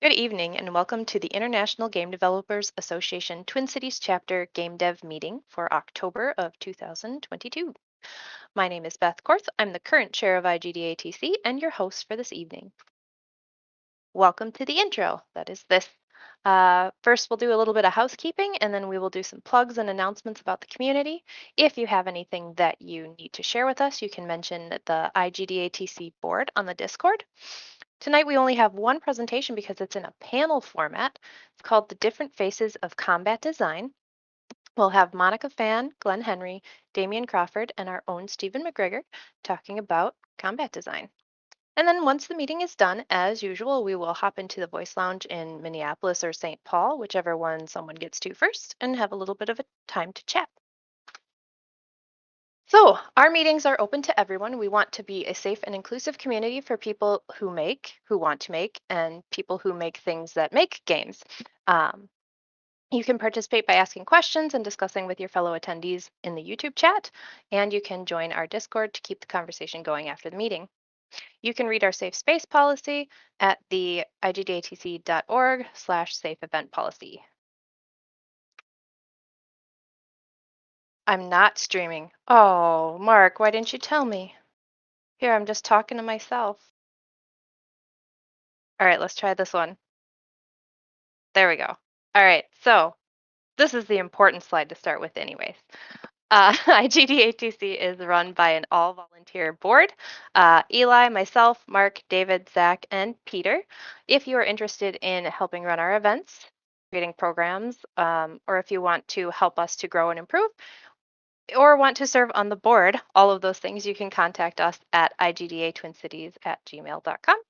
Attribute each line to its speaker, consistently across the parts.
Speaker 1: Good evening and welcome to the International Game Developers Association Twin Cities Chapter Gamedev Meeting for October of 2022. My name is Beth Korth. I'm the current chair of IGDATC and your host for this evening. Welcome to the intro. That is this. First, we'll do a little bit of housekeeping and then we will do some plugs and announcements about the community. If you have anything that you need to share with us, you can mention the IGDATC board on the Discord. Tonight we only have one presentation because it's in a panel format. It's called The Different Faces of Combat Design. We'll have Monica Fan, Glen Henry, Damien Crawford, and our own Stephen McGregor talking about combat design. And then once the meeting is done, as usual, we will hop into the Voice Lounge in Minneapolis or St. Paul, whichever one someone gets to first, and have a little bit of a time to chat. So, our meetings are open to everyone. We want to be a safe and inclusive community for people who want to make, and people who make things that make games. You can participate by asking questions and discussing with your fellow attendees in the YouTube chat, and you can join our Discord to keep the conversation going after the meeting. You can read our safe space policy at the igdatc.org/safe event policy. I'm not streaming. Oh, Mark, why didn't you tell me? Here, I'm just talking to myself. All right, let's try this one. There we go. All right, so this is the important slide to start with anyways. IGDATC is run by an all-volunteer board. Eli, myself, Mark, David, Zach, and Peter. If you are interested in helping run our events, creating programs, or if you want to help us to grow and improve, or want to serve on the board, all of those things, you can contact us at igdatwincities@gmail.com.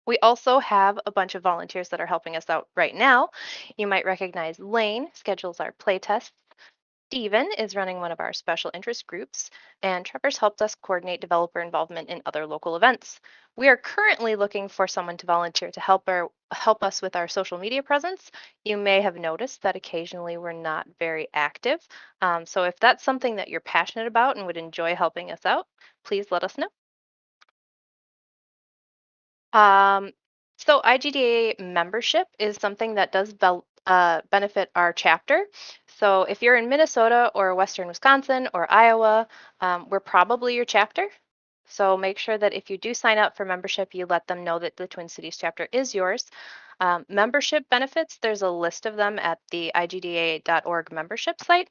Speaker 1: We also have a bunch of volunteers that are helping us out right now. You might recognize Lane, schedules our playtests. Steven is running one of our special interest groups, and Trevor's helped us coordinate developer involvement in other local events. We are currently looking for someone to volunteer to help us with our social media presence. You may have noticed that occasionally we're not very active. So if that's something that you're passionate about and would enjoy helping us out, please let us know. Um, so IGDA membership is something that does benefit our chapter. So if you're in Minnesota or Western Wisconsin or Iowa, we're probably your chapter. So make sure that if you do sign up for membership, you let them know that the Twin Cities chapter is yours. Membership benefits, there's a list of them at the igda.org membership site.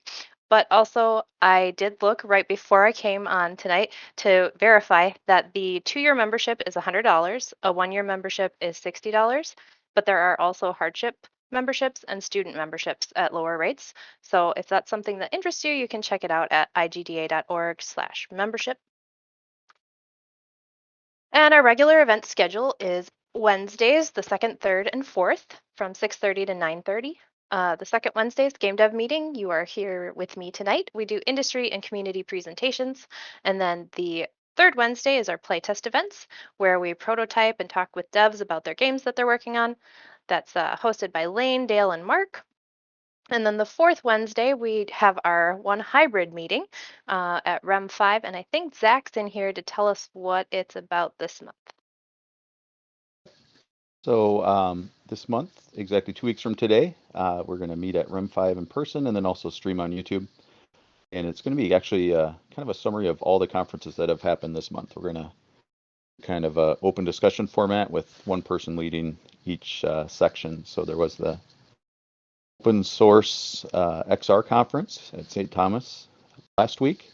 Speaker 1: But also, I did look right before I came on tonight to verify that the 2-year membership is $100, a 1-year membership is $60, but there are also hardship memberships and student memberships at lower rates. So if that's something that interests you, you can check it out at igda.org/membership. And our regular event schedule is Wednesdays, the 2nd, 3rd, and 4th from 6:30 to 9:30. The second Wednesday is Game Dev Meeting. You are here with me tonight. We do industry and community presentations. And then the third Wednesday is our playtest events, where we prototype and talk with devs about their games that they're working on. That's hosted by Lane, Dale, and Mark. And then the fourth Wednesday, we have our one hybrid meeting at REM 5. And I think Zach's in here to tell us what it's about this month.
Speaker 2: So this month, exactly 2 weeks from today, we're going to meet at REM 5 in person and then also stream on YouTube. And it's going to be actually kind of a summary of all the conferences that have happened this month. We're going to kind of a open discussion format with one person leading each section. So there was the open source XR conference at St. Thomas last week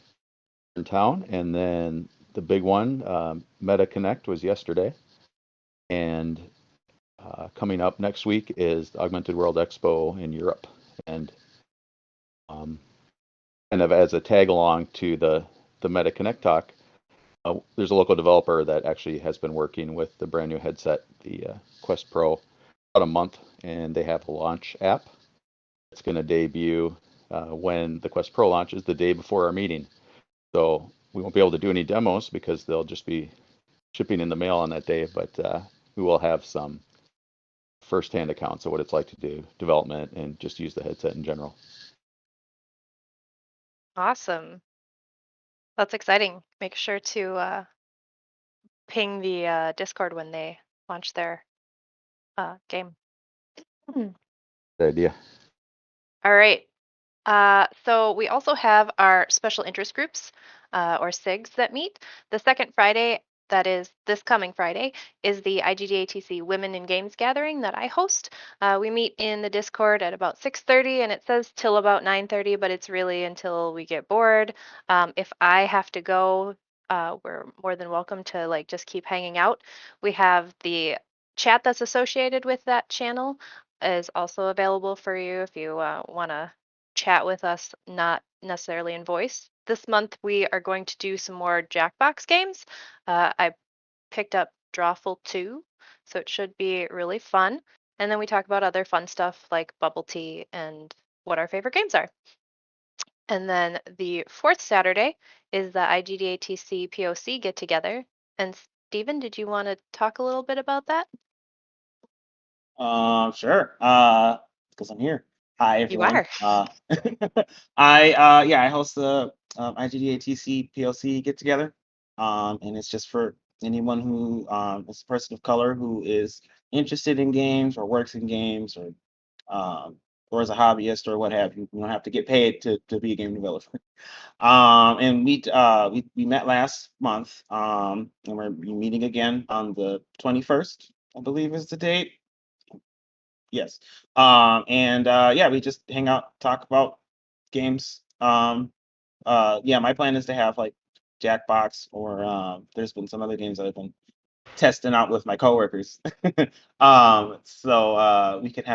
Speaker 2: in town. And then the big one, Meta Connect, was yesterday. And coming up next week is the Augmented World Expo in Europe. And kind of as a tag along to the Meta Connect talk, there's a local developer that actually has been working with the brand new headset, the Quest Pro, about a month, and they have a launch app. It's going to debut when the Quest Pro launches the day before our meeting. So we won't be able to do any demos because they'll just be shipping in the mail on that day, but we will have some first-hand accounts of what it's like to do development and just use the headset in general.
Speaker 1: Awesome. That's exciting. Make sure to ping the Discord when they launch their game. Hmm.
Speaker 2: Good idea.
Speaker 1: All right. So we also have our special interest groups, or SIGs, that meet. The second Friday, that is this coming Friday, is the IGDATC Women in Games gathering that I host. We meet in the Discord at about 6:30, and it says till about 9:30, but it's really until we get bored. If I have to go, we're more than welcome to like just keep hanging out. We have the chat that's associated with that channel is also available for you if you want to chat with us, not necessarily in voice. This month we are going to do some more Jackbox games. I picked up Drawful 2, so it should be really fun. And then we talk about other fun stuff like bubble tea and what our favorite games are. And then the fourth Saturday is the IGDATC POC get together. And Stephen, did you want to talk a little bit about that?
Speaker 3: Sure. Because I'm here. Hi,
Speaker 1: You
Speaker 3: everyone.
Speaker 1: are.
Speaker 3: I host the IGDATC PLC get together. And it's just for anyone who is a person of color who is interested in games or works in games um, or is a hobbyist or what have you. You don't have to get paid to be a game developer. And we met last month. And we're meeting again on the 21st, I believe is the date. Yes. Yeah, we just hang out, talk about games. Yeah, my plan is to have like Jackbox or there's been some other games that I've been testing out with my coworkers. We can have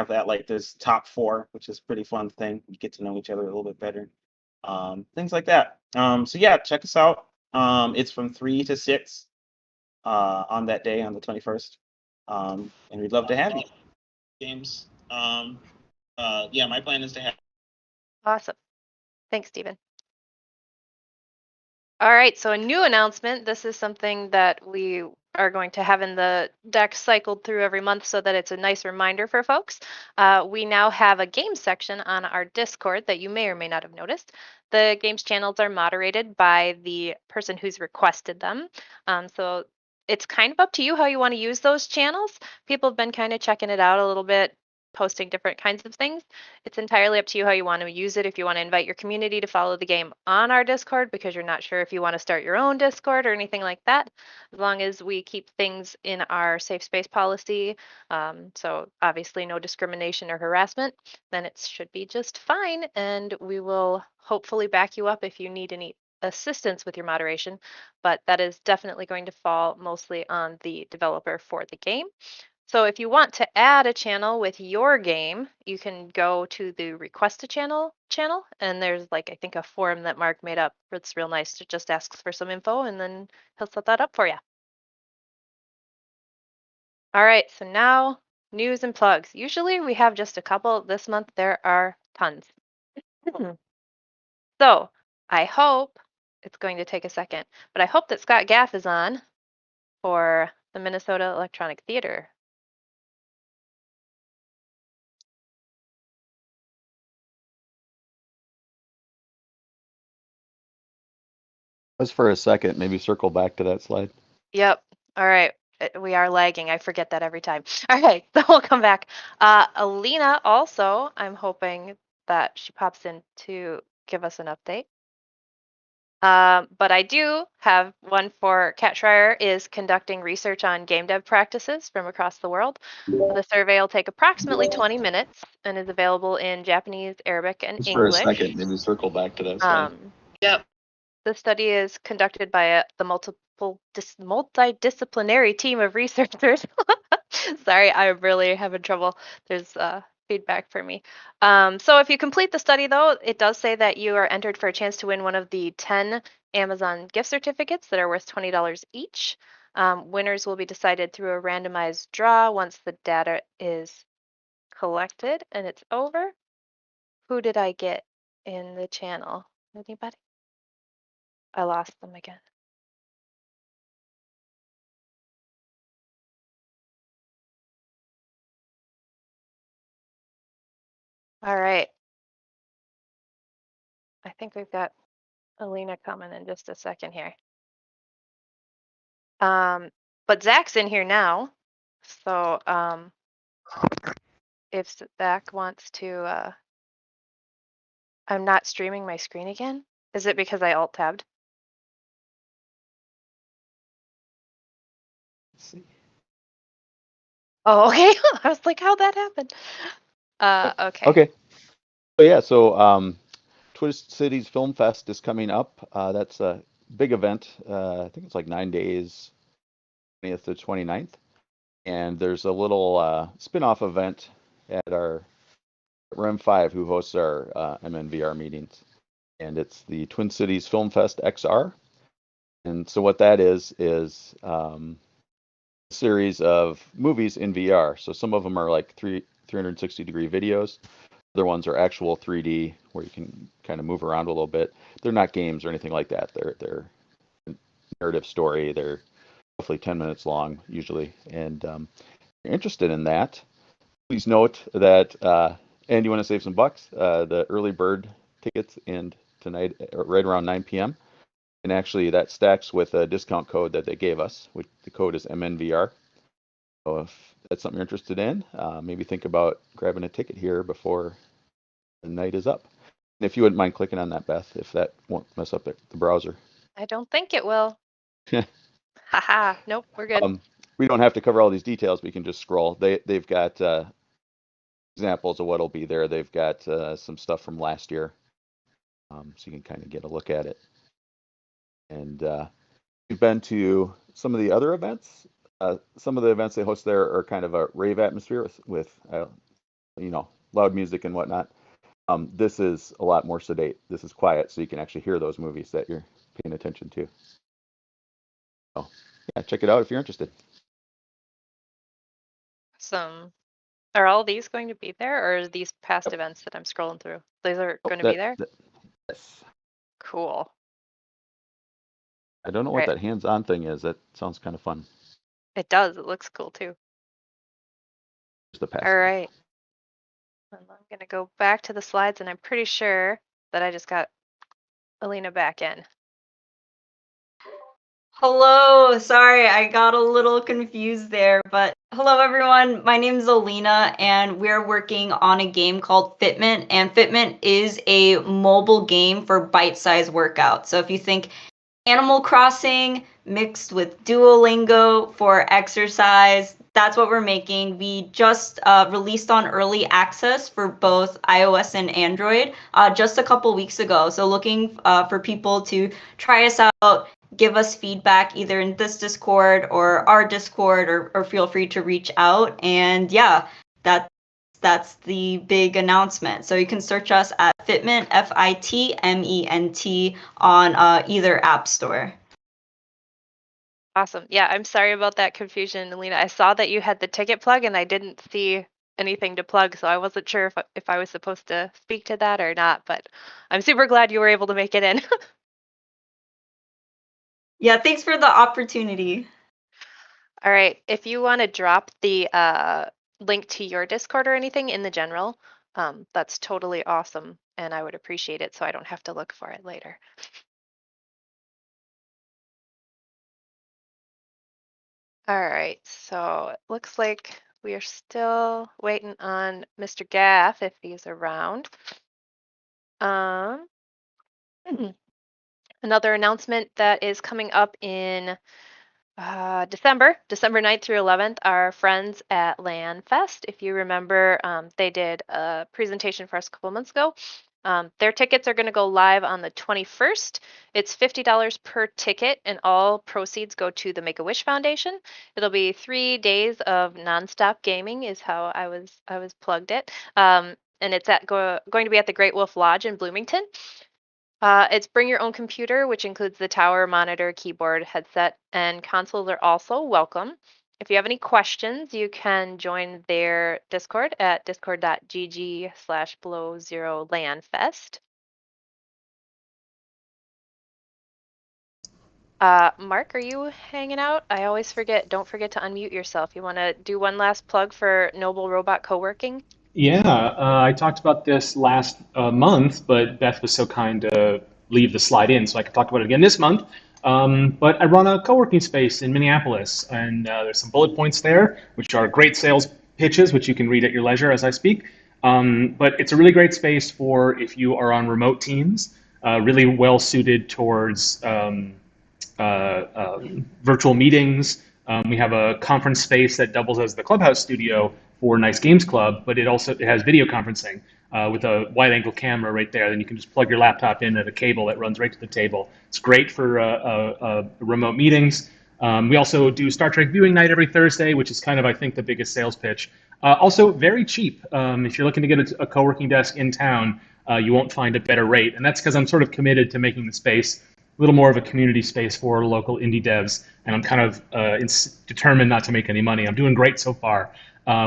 Speaker 3: that, like there's top four, which is a pretty fun thing. We get to know each other a little bit better. Things like that. So yeah, check us out. It's from 3 to 6 on that day on the 21st. And we'd love to have you. Games. Yeah, my plan is to have.
Speaker 1: Awesome. Thanks, Stephen. All right, so a new announcement. This is something that we are going to have in the deck cycled through every month so that it's a nice reminder for folks. We now have a game section on our Discord that you may or may not have noticed. The games channels are moderated by the person who's requested them. So it's kind of up to you how you want to use those channels. People have been kind of checking it out a little bit, posting different kinds of things. It's entirely up to you how you want to use it. If you want to invite your community to follow the game on our Discord because you're not sure if you want to start your own Discord or anything like that, as long as we keep things in our safe space policy, so obviously no discrimination or harassment, then it should be just fine. And we will hopefully back you up if you need any assistance with your moderation, but that is definitely going to fall mostly on the developer for the game. So if you want to add a channel with your game, you can go to the request a channel, and there's like I think a form that Mark made up that's real nice. It just asks for some info and then he'll set that up for you. All right, so now news and plugs. Usually we have just a couple. This month there are tons. So I hope it's going to take a second, but I hope that Scott Gaff is on for the Minnesota Electronic Theater.
Speaker 2: Just for a second, maybe circle back to that slide.
Speaker 1: Yep. All right. We are lagging. I forget that every time. All right. So we'll come back. Alina also, I'm hoping that she pops in to give us an update. But I do have one for Kat Schreier is conducting research on game dev practices from across the world. The survey will take approximately 20 minutes and is available in Japanese, Arabic, and
Speaker 2: Just for a
Speaker 1: English.
Speaker 2: second, maybe circle back to that slide.
Speaker 1: Yep. The study is conducted by the multidisciplinary team of researchers. Sorry, I'm really having trouble. There's feedback for me. So if you complete the study, though, it does say that you are entered for a chance to win one of the 10 Amazon gift certificates that are worth $20 each. Winners will be decided through a randomized draw once the data is collected and it's over. Who did I get in the channel? Anybody? I lost them again. All right. I think we've got Alina coming in just a second here. But Zach's in here now. So If Zach wants to, I'm not streaming my screen again. Is it because I alt-tabbed?
Speaker 2: Let's see.
Speaker 1: Oh, okay. I was like, how'd that happen? Okay.
Speaker 2: Okay. So yeah, so Twin Cities Film Fest is coming up. That's a big event. I think it's like 9 days, 20th to 29th. And there's a little spin-off event at our Rem 5, who hosts our MNVR meetings. And it's the Twin Cities Film Fest XR. And so what that is a series of movies in VR. So some of them are like 360-degree videos. Other ones are actual 3D where you can kind of move around a little bit. They're not games or anything like that. They're narrative story. They're roughly 10 minutes long usually. And if you're interested in that, please note that, and you want to save some bucks, the early bird tickets end tonight right around 9 p.m. And actually that stacks with a discount code that they gave us, which the code is MNVR. So if that's something you're interested in, maybe think about grabbing a ticket here before the night is up. And if you wouldn't mind clicking on that, Beth, if that won't mess up the browser.
Speaker 1: I don't think it will. Haha. Nope, we're good.
Speaker 2: We don't have to cover all these details. We can just scroll. They've got examples of what'll be there. They've got some stuff from last year, so you can kind of get a look at it. And we've been to some of the other events. Some of the events they host there are kind of a rave atmosphere with loud music and whatnot. This is a lot more sedate. This is quiet, so you can actually hear those movies that you're paying attention to. So yeah, check it out if you're interested.
Speaker 1: Awesome. Are all these going to be there, or are these past events that I'm scrolling through? These are going to be there?
Speaker 2: Yes.
Speaker 1: Cool.
Speaker 2: I don't know what that hands-on thing is. That sounds kind of fun.
Speaker 1: It does. It looks cool too.
Speaker 2: The past.
Speaker 1: All right. I'm going to go back to the slides, and I'm pretty sure that I just got Alina back in.
Speaker 4: Hello, sorry, I got a little confused there, but hello everyone, my name is Alina and we're working on a game called Fitment, and Fitment is a mobile game for bite-sized workouts. So if you think Animal Crossing mixed with Duolingo for exercise, that's what we're making. We just released on early access for both iOS and Android just a couple weeks ago. So looking for people to try us out, give us feedback either in this Discord or our Discord, or feel free to reach out. And yeah, that's the big announcement. So you can search us at Fitment, Fitment, on either app store.
Speaker 1: Awesome. Yeah, I'm sorry about that confusion, Alina. I saw that you had the ticket plug and I didn't see anything to plug, so I wasn't sure if I was supposed to speak to that or not, but I'm super glad you were able to make it in.
Speaker 4: Yeah, thanks for the opportunity.
Speaker 1: All right, if you want to drop the link to your Discord or anything in the general, that's totally awesome, and I would appreciate it so I don't have to look for it later. All right, so it looks like we are still waiting on Mr. Gaff if he's around. Another announcement that is coming up in December 9th through 11th, our friends at LAN Fest. If you remember, they did a presentation for us a couple months ago. Their tickets are going to go live on the 21st. It's $50 per ticket, and all proceeds go to the Make-A-Wish Foundation. It'll be 3 days of nonstop gaming, is how I was plugged it. And it's going to be at the Great Wolf Lodge in Bloomington. It's bring your own computer, which includes the tower, monitor, keyboard, headset, and consoles are also welcome. If you have any questions, you can join their Discord at discord.gg/below0landfest. Mark, are you hanging out? I always forget. Don't forget to unmute yourself. You want to do one last plug for Noble Robot Co-working?
Speaker 5: Yeah, I talked about this last month, but Beth was so kind to leave the slide in so I could talk about it again this month. But I run a co-working space in Minneapolis, and there's some bullet points there, which are great sales pitches, which you can read at your leisure as I speak. But it's a really great space for if you are on remote teams, really well suited towards virtual meetings. We have a conference space that doubles as the clubhouse studio for Nice Games Club, but it has video conferencing with a wide-angle camera right there. Then you can just plug your laptop in at a cable that runs right to the table. It's great for remote meetings. We also do Star Trek viewing night every Thursday, which is kind of, I think, the biggest sales pitch. Also, very cheap. If you're looking to get a co-working desk in town, you won't find a better rate. And that's because I'm sort of committed to making the space a little more of a community space for local indie devs. And I'm kind of determined not to make any money. I'm doing great so far.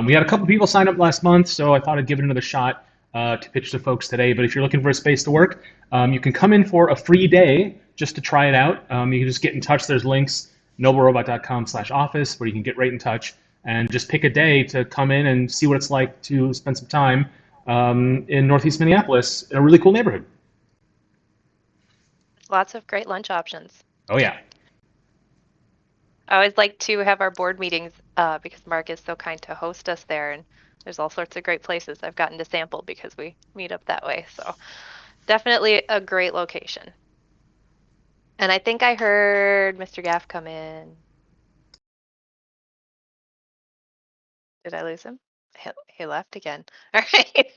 Speaker 5: We had a couple people sign up last month, so I thought I'd give it another shot to pitch to folks today. But if you're looking for a space to work, you can come in for a free day just to try it out. You can just get in touch. There's links, noblerobot.com/office, where you can get right in touch and just pick a day to come in and see what it's like to spend some time in Northeast Minneapolis in a really cool neighborhood.
Speaker 1: Lots of great lunch options.
Speaker 5: Oh, yeah.
Speaker 1: I always like to have our board meetings because Mark is so kind to host us there, and there's all sorts of great places I've gotten to sample because we meet up that way. So definitely a great location. And I think I heard Mr. Gaff come in. Did I lose him? He left again. All right.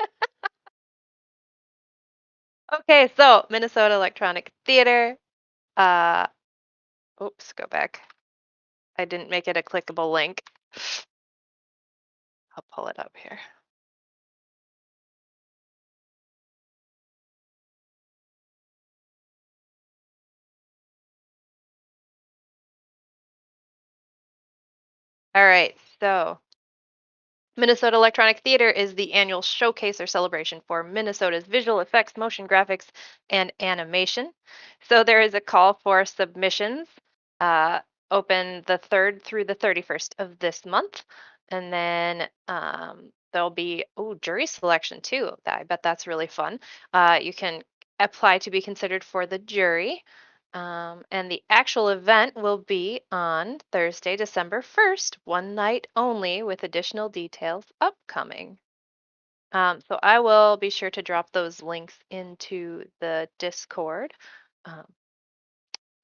Speaker 1: Okay, so Minnesota Electronic Theater. Oops, go back. I didn't make it a clickable link. I'll pull it up here. All right, so Minnesota Electronic Theater is the annual showcase or celebration for Minnesota's visual effects, motion graphics, and animation. So there is a call for submissions open the 3rd through the 31st of this month. And then there'll be, jury selection too. I bet that's really fun. You can apply to be considered for the jury. And the actual event will be on Thursday, December 1st, one night only, with additional details upcoming. So I will be sure to drop those links into the Discord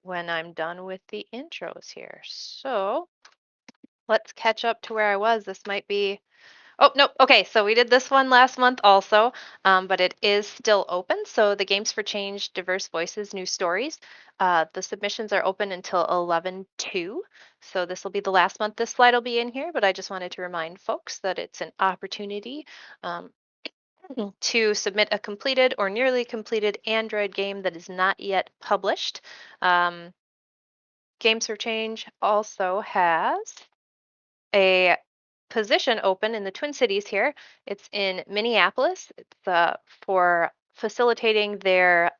Speaker 1: when I'm done with the intros here. So let's catch up to where I was. This might be Oh, no. Okay, so we did this one last month also, but it is still open. So the Games for Change, Diverse Voices, New Stories. The submissions are open until 11/2. So this will be the last month this slide will be in here, but I just wanted to remind folks that it's an opportunity to submit a completed or nearly completed Android game that is not yet published. Games for Change also has a position open in the Twin Cities here. It's in Minneapolis. It's for facilitating their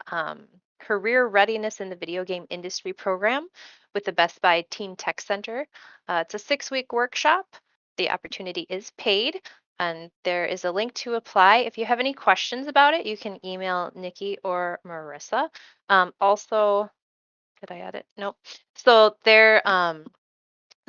Speaker 1: career readiness in the video game industry program with the Best Buy Teen Tech Center. It's a 6-week workshop. The opportunity is paid, and there is a link to apply. If you have any questions about it, you can email Nikki or Marissa. Also, did I add it? Nope. So there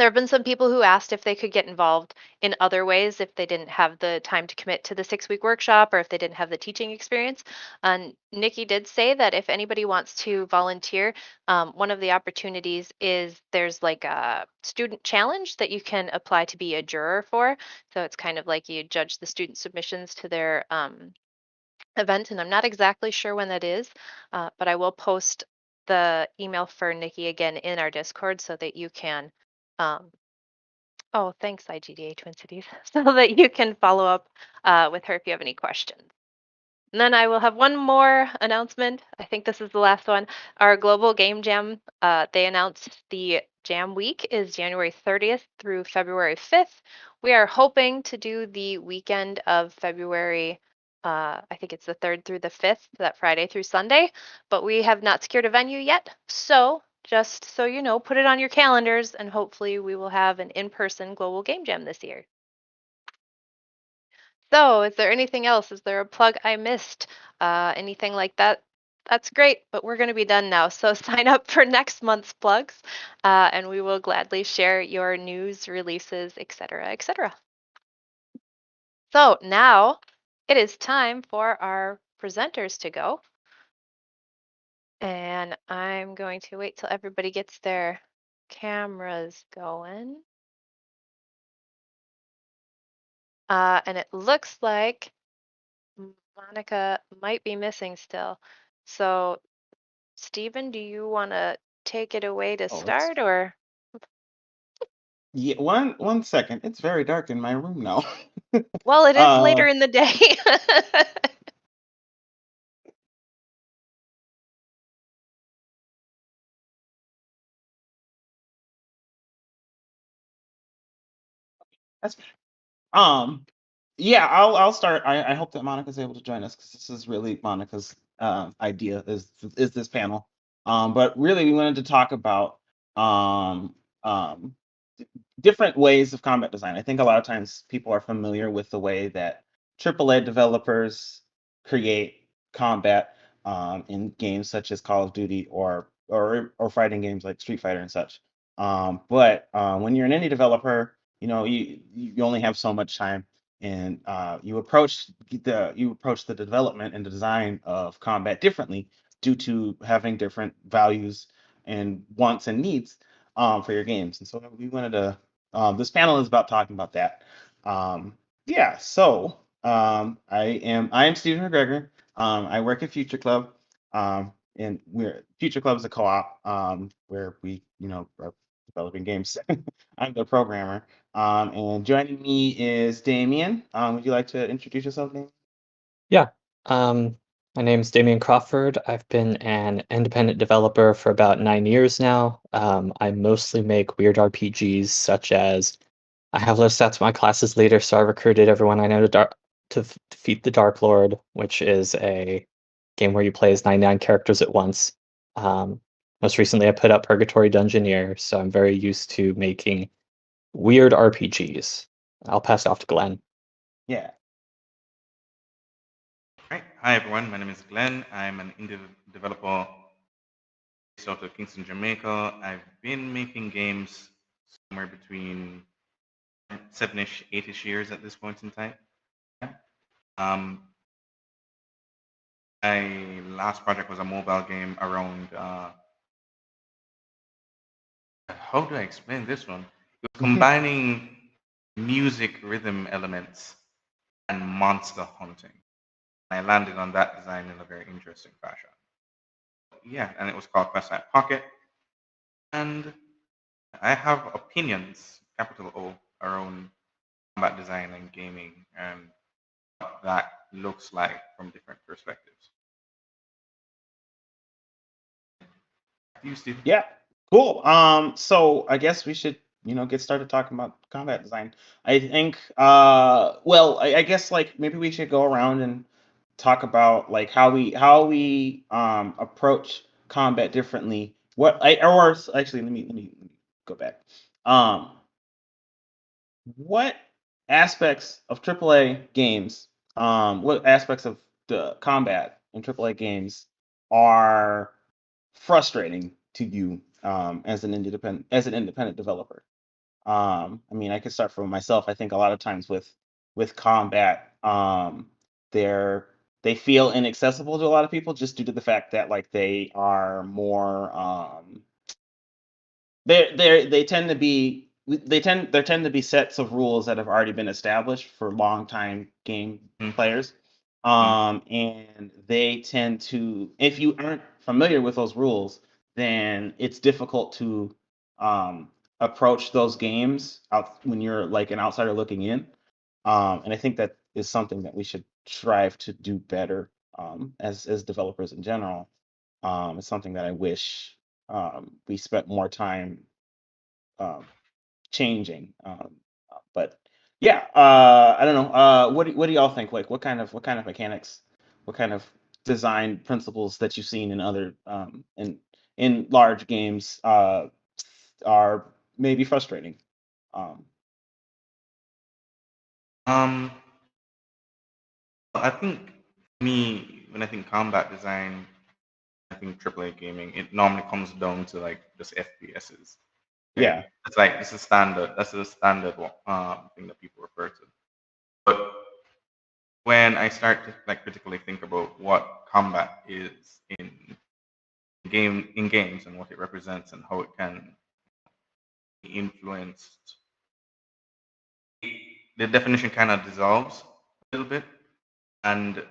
Speaker 1: have been some people who asked if they could get involved in other ways if they didn't have the time to commit to the 6-week workshop or if they didn't have the teaching experience. And Nikki did say that if anybody wants to volunteer, one of the opportunities is there's like a student challenge that you can apply to be a juror for. So it's kind of like you judge the student submissions to their event, and I'm not exactly sure when that is, but I will post the email for Nikki again in our Discord so that you can thanks, IGDA Twin Cities, so that you can follow up with her if you have any questions. And then I will have one more announcement. I think this is the last one. Our Global Game Jam, they announced the Jam Week is January 30th through February 5th. We are hoping to do the weekend of February, I think it's the 3rd through the 5th, that Friday through Sunday, but we have not secured a venue yet. So just so you know, put it on your calendars, and hopefully we will have an in-person Global Game Jam this year. So is there anything else? Is there a plug I missed? Anything like that? That's great, but we're going to be done now. So sign up for next month's plugs, and we will gladly share your news, releases, etc., etc. So now it is time for our presenters to go. And I'm going to wait till everybody gets their cameras going. And it looks like Monica might be missing still. So, Stephen, do you want to take it away to start, or?
Speaker 3: Yeah, one second. It's very dark in my room now.
Speaker 1: Well, it is later in the day.
Speaker 3: That's yeah, I'll start. I hope that Monica's able to join us because this is really Monica's idea is this panel. But really, we wanted to talk about um, um, different ways of combat design. I think a lot of times people are familiar with the way that AAA developers create combat in games such as Call of Duty or fighting games like Street Fighter and such. But when you're an indie developer, you only have so much time, and you approach the development and the design of combat differently due to having different values and wants and needs for your games. And so we wanted to this panel is about talking about that. Yeah, so I am Stephen McGregor. I work at Future Club, and Future Club is a co-op where we are developing games. I'm the programmer, and joining me is Damien. Would you like to introduce yourself, Damien?
Speaker 6: Yeah. My name's Damien Crawford. I've been an independent developer for about 9 years now. I mostly make weird RPGs, such as I have low stats my classes leader, so I recruited everyone I know to defeat the Dark Lord, which is a game where you play as 99 characters at once. Most recently, I put up Purgatory Dungeoneer, so I'm very used to making weird RPGs. I'll pass it off to Glenn.
Speaker 3: Yeah.
Speaker 7: Right. Hi, everyone. My name is Glenn. I'm an indie developer based out of Kingston, Jamaica. I've been making games somewhere between 7-ish, 8-ish years at this point in time. My last project was a mobile game around, how do I explain this one? It was combining music rhythm elements and monster hunting. I landed on that design in a very interesting fashion. Yeah, and it was called Questside Pocket. And I have opinions, capital O, around combat design and gaming and what that looks like from different perspectives. You, Steve?
Speaker 3: Yeah. Cool. So I guess we should, get started talking about combat design. I think, I guess like maybe we should go around and talk about like how we approach combat differently. Actually, let me go back. What aspects of AAA games, what aspects of the combat in AAA games are frustrating to you as an independent developer? I mean, I could start from myself. I think a lot of times with combat, they feel inaccessible to a lot of people just due to the fact that like they are more they tend to be there tend to be sets of rules that have already been established for long time game players. And they tend to, if you aren't familiar with those rules, then it's difficult to approach those games out when you're like an outsider looking in. And I think that is something that we should strive to do better as developers in general. It's something that I wish we spent more time changing. But yeah, I don't know. What do y'all think? Like, what kind of mechanics, what kind of design principles that you've seen in other in large games are maybe frustrating?
Speaker 7: I think me, when I think combat design, I think AAA gaming, it normally comes down to like just FPSs.
Speaker 3: Yeah.
Speaker 7: It's like this is standard. That's the standard thing that people refer to. But when I start to like critically think about what combat is in games and what it represents and how it can be influenced, the definition kind of dissolves a little bit, and it's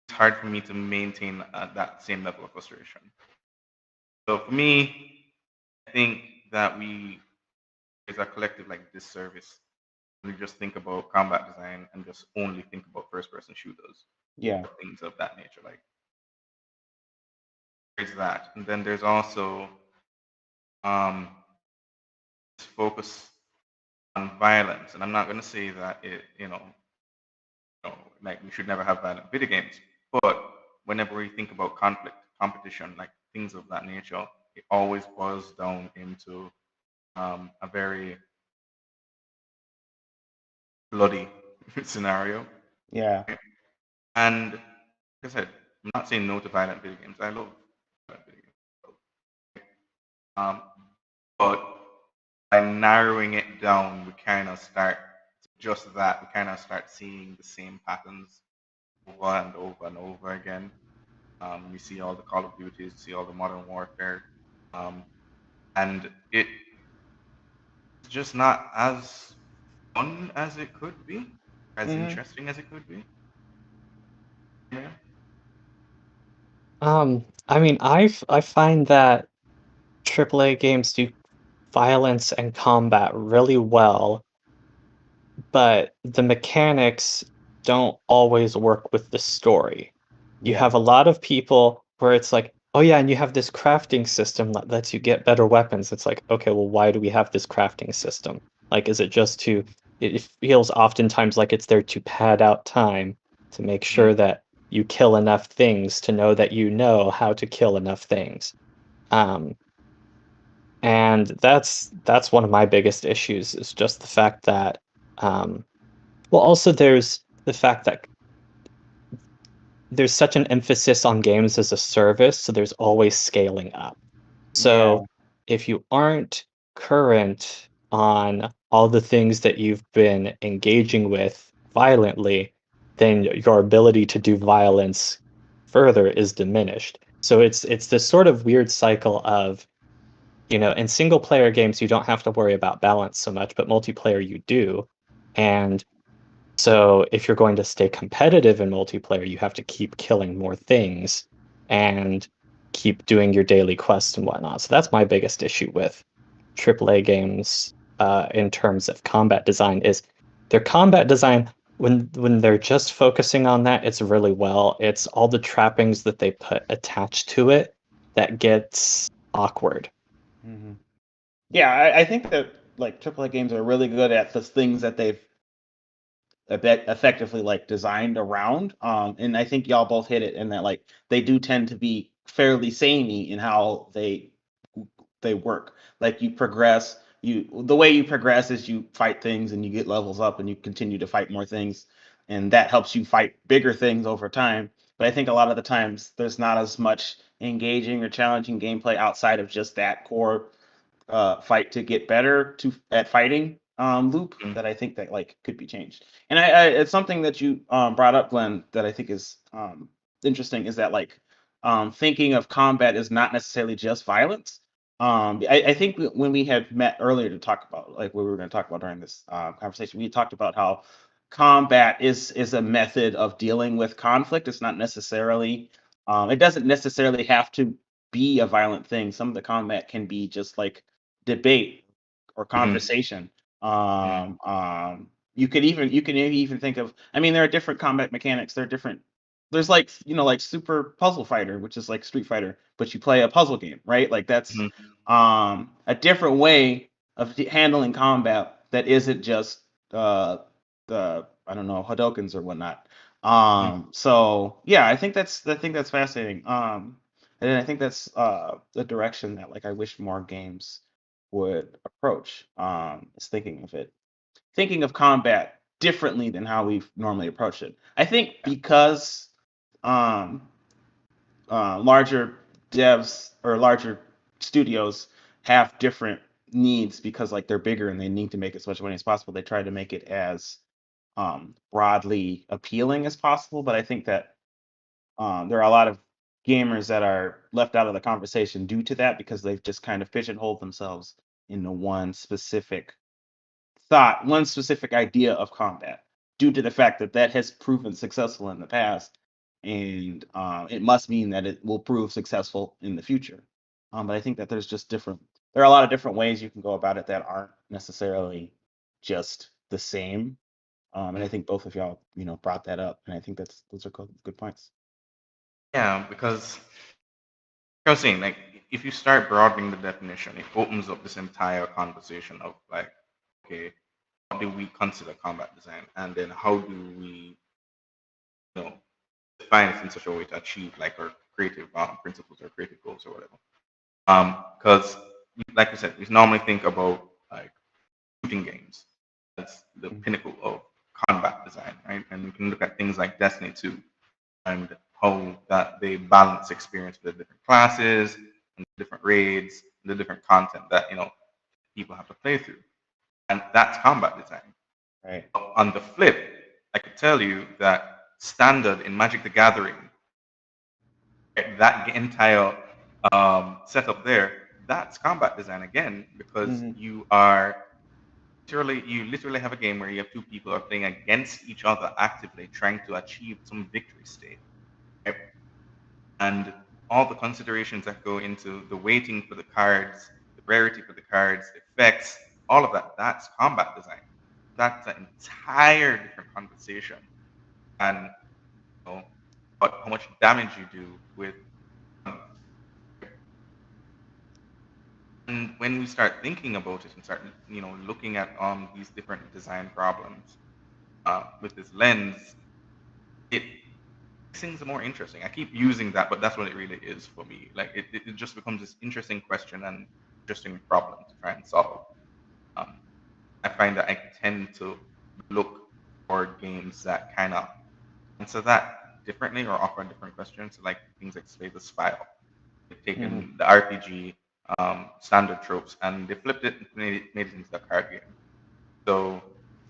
Speaker 7: hard for me to maintain that same level of frustration. So for me, I think that there's a collective like disservice when we just think about combat design and just only think about first-person shooters,
Speaker 3: Yeah.
Speaker 7: things of that nature. Like there's that, and then there's also this focus on violence. And I'm not going to say that like we should never have violent video games, but whenever we think about conflict, competition, like things of that nature, it always boils down into a very bloody scenario.
Speaker 3: Yeah.
Speaker 7: And like I said, I'm not saying no to violent video games. I love violent video games. But by narrowing it down, we kind of start just that. We kind of start seeing the same patterns over and over and over again. We see all the Call of Duties, see all the Modern Warfare, and it's just not as fun as it could be, as interesting as it could be. Yeah.
Speaker 6: I mean, I find that AAA games do violence and combat really well, but the mechanics don't always work with the story. You have a lot of people where it's like, oh yeah, and you have this crafting system that lets you get better weapons. It's like, okay, well, why do we have this crafting system? Like, is it just to, it feels oftentimes like it's there to pad out time to make sure that you kill enough things to know that you know how to kill enough things. And that's one of my biggest issues is just the fact that, well, also there's the fact that there's such an emphasis on games as a service, so there's always scaling up. So if you aren't current on all the things that you've been engaging with violently, then your ability to do violence further is diminished. So it's this sort of weird cycle of, in single player games you don't have to worry about balance so much, but multiplayer you do. And so if you're going to stay competitive in multiplayer, you have to keep killing more things and keep doing your daily quests and whatnot. So that's my biggest issue with AAA games in terms of combat design is their combat design, when they're just focusing on that, it's really well. It's all the trappings that they put attached to it that gets awkward.
Speaker 3: Yeah, I think that like AAA games are really good at the things that they've effectively like designed around. And I think y'all both hit it in that like they do tend to be fairly samey in how they work. Like you progress, the way you progress is you fight things and you get levels up and you continue to fight more things, and that helps you fight bigger things over time. But I think a lot of the times there's not as much engaging or challenging gameplay outside of just that core fight to get better at fighting loop that I think that like could be changed. And I it's something that you brought up, Glenn, that I think is interesting is that like thinking of combat is not necessarily just violence. I think when we had met earlier to talk about like what we were going to talk about during this conversation, we talked about how combat is a method of dealing with conflict. It's not necessarily it doesn't necessarily have to be a violent thing. Some of the combat can be just like debate or conversation. You can even think of, I mean, there are different combat mechanics. There are different. There's like like Super Puzzle Fighter, which is like Street Fighter, but you play a puzzle game, right? Like that's a different way of handling combat that isn't just the I don't know, Hadokens or whatnot. So yeah, I think that's fascinating. And I think that's the direction that like I wish more games would approach. Is thinking of combat differently than how we've normally approached it. I think because larger devs or larger studios have different needs because like they're bigger and they need to make as much money as possible. They try to make it as broadly appealing as possible. But I think that there are a lot of gamers that are left out of the conversation due to that, because they've just kind of pigeonholed themselves into one specific thought, one specific idea of combat, due to the fact that that has proven successful in the past, and it must mean that it will prove successful in the future. But I think that there are a lot of different ways you can go about it that aren't necessarily just the same. And I think both of y'all, brought that up, and I think those are good points.
Speaker 7: Yeah, because I was saying, like, if you start broadening the definition, it opens up this entire conversation of like, okay, what do we consider combat design, and then how do we, define it in such a way to achieve like our creative principles or creative goals or whatever. Because, like I said, we normally think about like shooting games as the pinnacle of combat design, right? And we can look at things like Destiny 2 and how that they balance experience with the different classes and different raids and the different content that people have to play through, and that's combat design.
Speaker 3: Right.
Speaker 7: On the flip, I could tell you that standard in Magic the Gathering, that entire setup there, that's combat design again, because you literally have a game where you have two people are playing against each other actively, trying to achieve some victory state. Right? And all the considerations that go into the weighting for the cards, the rarity for the cards, the effects, all of that, that's combat design. That's an entire different conversation. And but how much damage you do with. And when we start thinking about it and start, looking at these different design problems with this lens, it makes things more interesting. I keep using that, but that's what it really is for me. Like it just becomes this interesting question and interesting problem to try and solve. I find that I tend to look for games that kind of answer that differently or offer different questions, like things like Slay the Spire. They've taken the RPG standard tropes and they flipped it and made it into a card game. So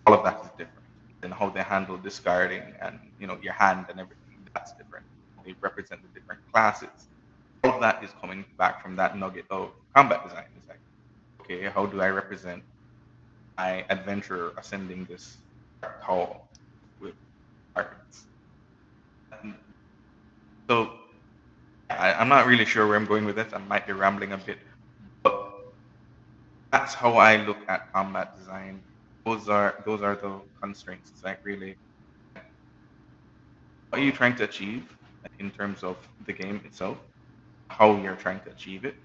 Speaker 7: all of that is different. And how they handle discarding and your hand and everything, that's different. They represent the different classes. All of that is coming back from that nugget of combat design. It's like, okay, how do I represent my adventurer ascending this hall with cards? So I'm not really sure where I'm going with this. I might be rambling a bit, but that's how I look at combat design. Those are the constraints. It's like, really, what are you trying to achieve in terms of the game itself? How you're trying to achieve it?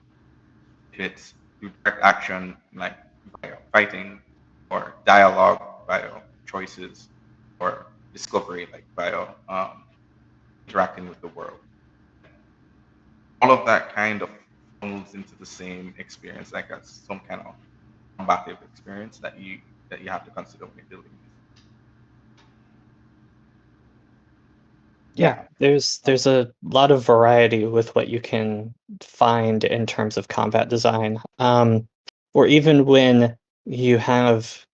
Speaker 7: If it's through direct action, like via fighting, or dialogue via choices, or discovery, like via interacting with the world. All of that kind of funnels into the same experience, like as some kind of combative experience that you have to consider when you're building this.
Speaker 6: Yeah, there's a lot of variety with what you can find in terms of combat design. Or even when you have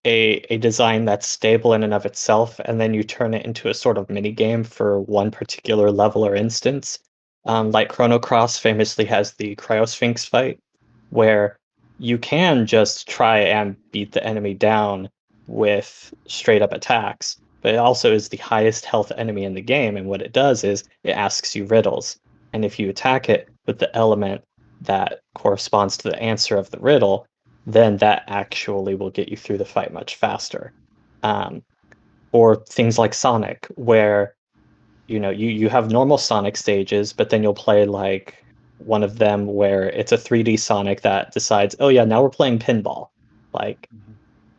Speaker 6: a design that's stable in and of itself, and then you turn it into a sort of mini game for one particular level or instance. Like Chrono Cross famously has the Cryosphinx fight, where you can just try and beat the enemy down with straight up attacks, but it also is the highest health enemy in the game, and what it does is it asks you riddles. And if you attack it with the element that corresponds to the answer of the riddle, then that actually will get you through the fight much faster. Or things like Sonic, where you have normal Sonic stages, but then you'll play like one of them where it's a 3D Sonic that decides, oh yeah, now we're playing pinball. Like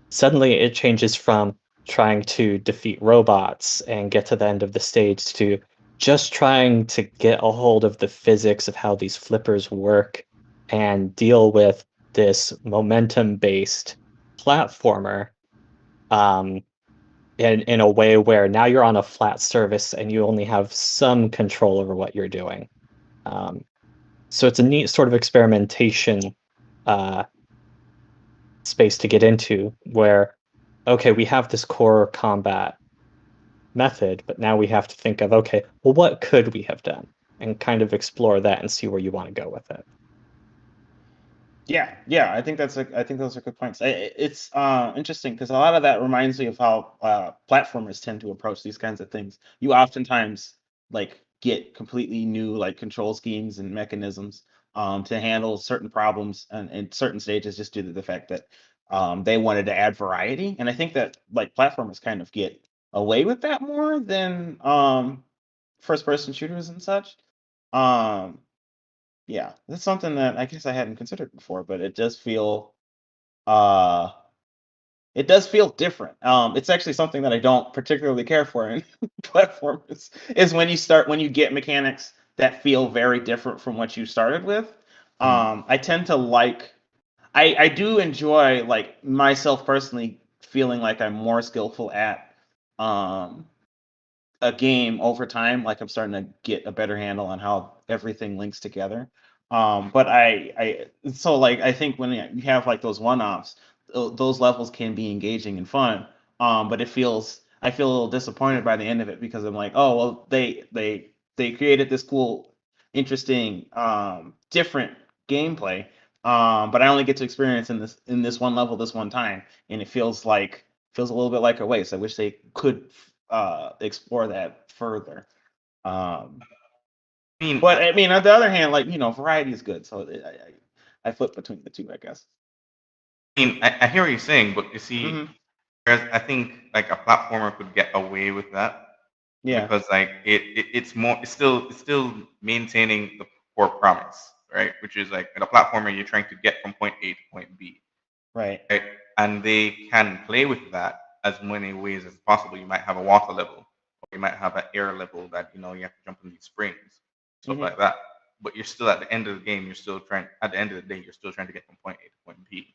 Speaker 6: suddenly it changes from trying to defeat robots and get to the end of the stage to just trying to get a hold of the physics of how these flippers work and deal with this momentum-based platformer in a way where now you're on a flat surface and you only have some control over what you're doing. So it's a neat sort of experimentation space to get into, where okay, we have this core combat method, but now we have to think of, okay, well, what could we have done? And kind of explore that and see where you want to go with it.
Speaker 3: Yeah. I think those are good points. It's interesting because a lot of that reminds me of how platformers tend to approach these kinds of things. You oftentimes like get completely new like control schemes and mechanisms to handle certain problems and in certain stages just due to the fact that they wanted to add variety. And I think that like platformers kind of get away with that more than first person shooters and such. Um, yeah, that's something that I guess I hadn't considered before, but uh it does feel different. It's actually something that I don't particularly care for in platformers is when you get mechanics that feel very different from what you started with. I tend to like I do enjoy like myself personally feeling like I'm more skillful at um a game over time, like I'm starting to get a better handle on how everything links together. But so like I think when you have like those one-offs, those levels can be engaging and fun. But I feel a little disappointed by the end of it because I'm like, oh well, they created this cool, interesting, different gameplay. But I only get to experience in this one level this one time, and it feels a little bit like a waste. I wish they could explore that further. Um,
Speaker 7: I mean,
Speaker 3: but I mean, on the other hand, like variety is good, so I flip between the two, I guess.
Speaker 7: I hear what you're saying, but you see,
Speaker 3: Hmm.
Speaker 7: whereas I think like a platformer could get away with that
Speaker 3: Yeah.
Speaker 7: because like it's still maintaining the core promise, right? Which is like in a platformer you're trying to get from point A to point B,
Speaker 3: Right.
Speaker 7: right? And they can play with that as many ways as possible. You might have a water level, or you might have an air level that you have to jump on these springs, stuff
Speaker 3: Hmm.
Speaker 7: like that. But you're still at the end of the game. At the end of the day, you're still trying to get from point A to point B.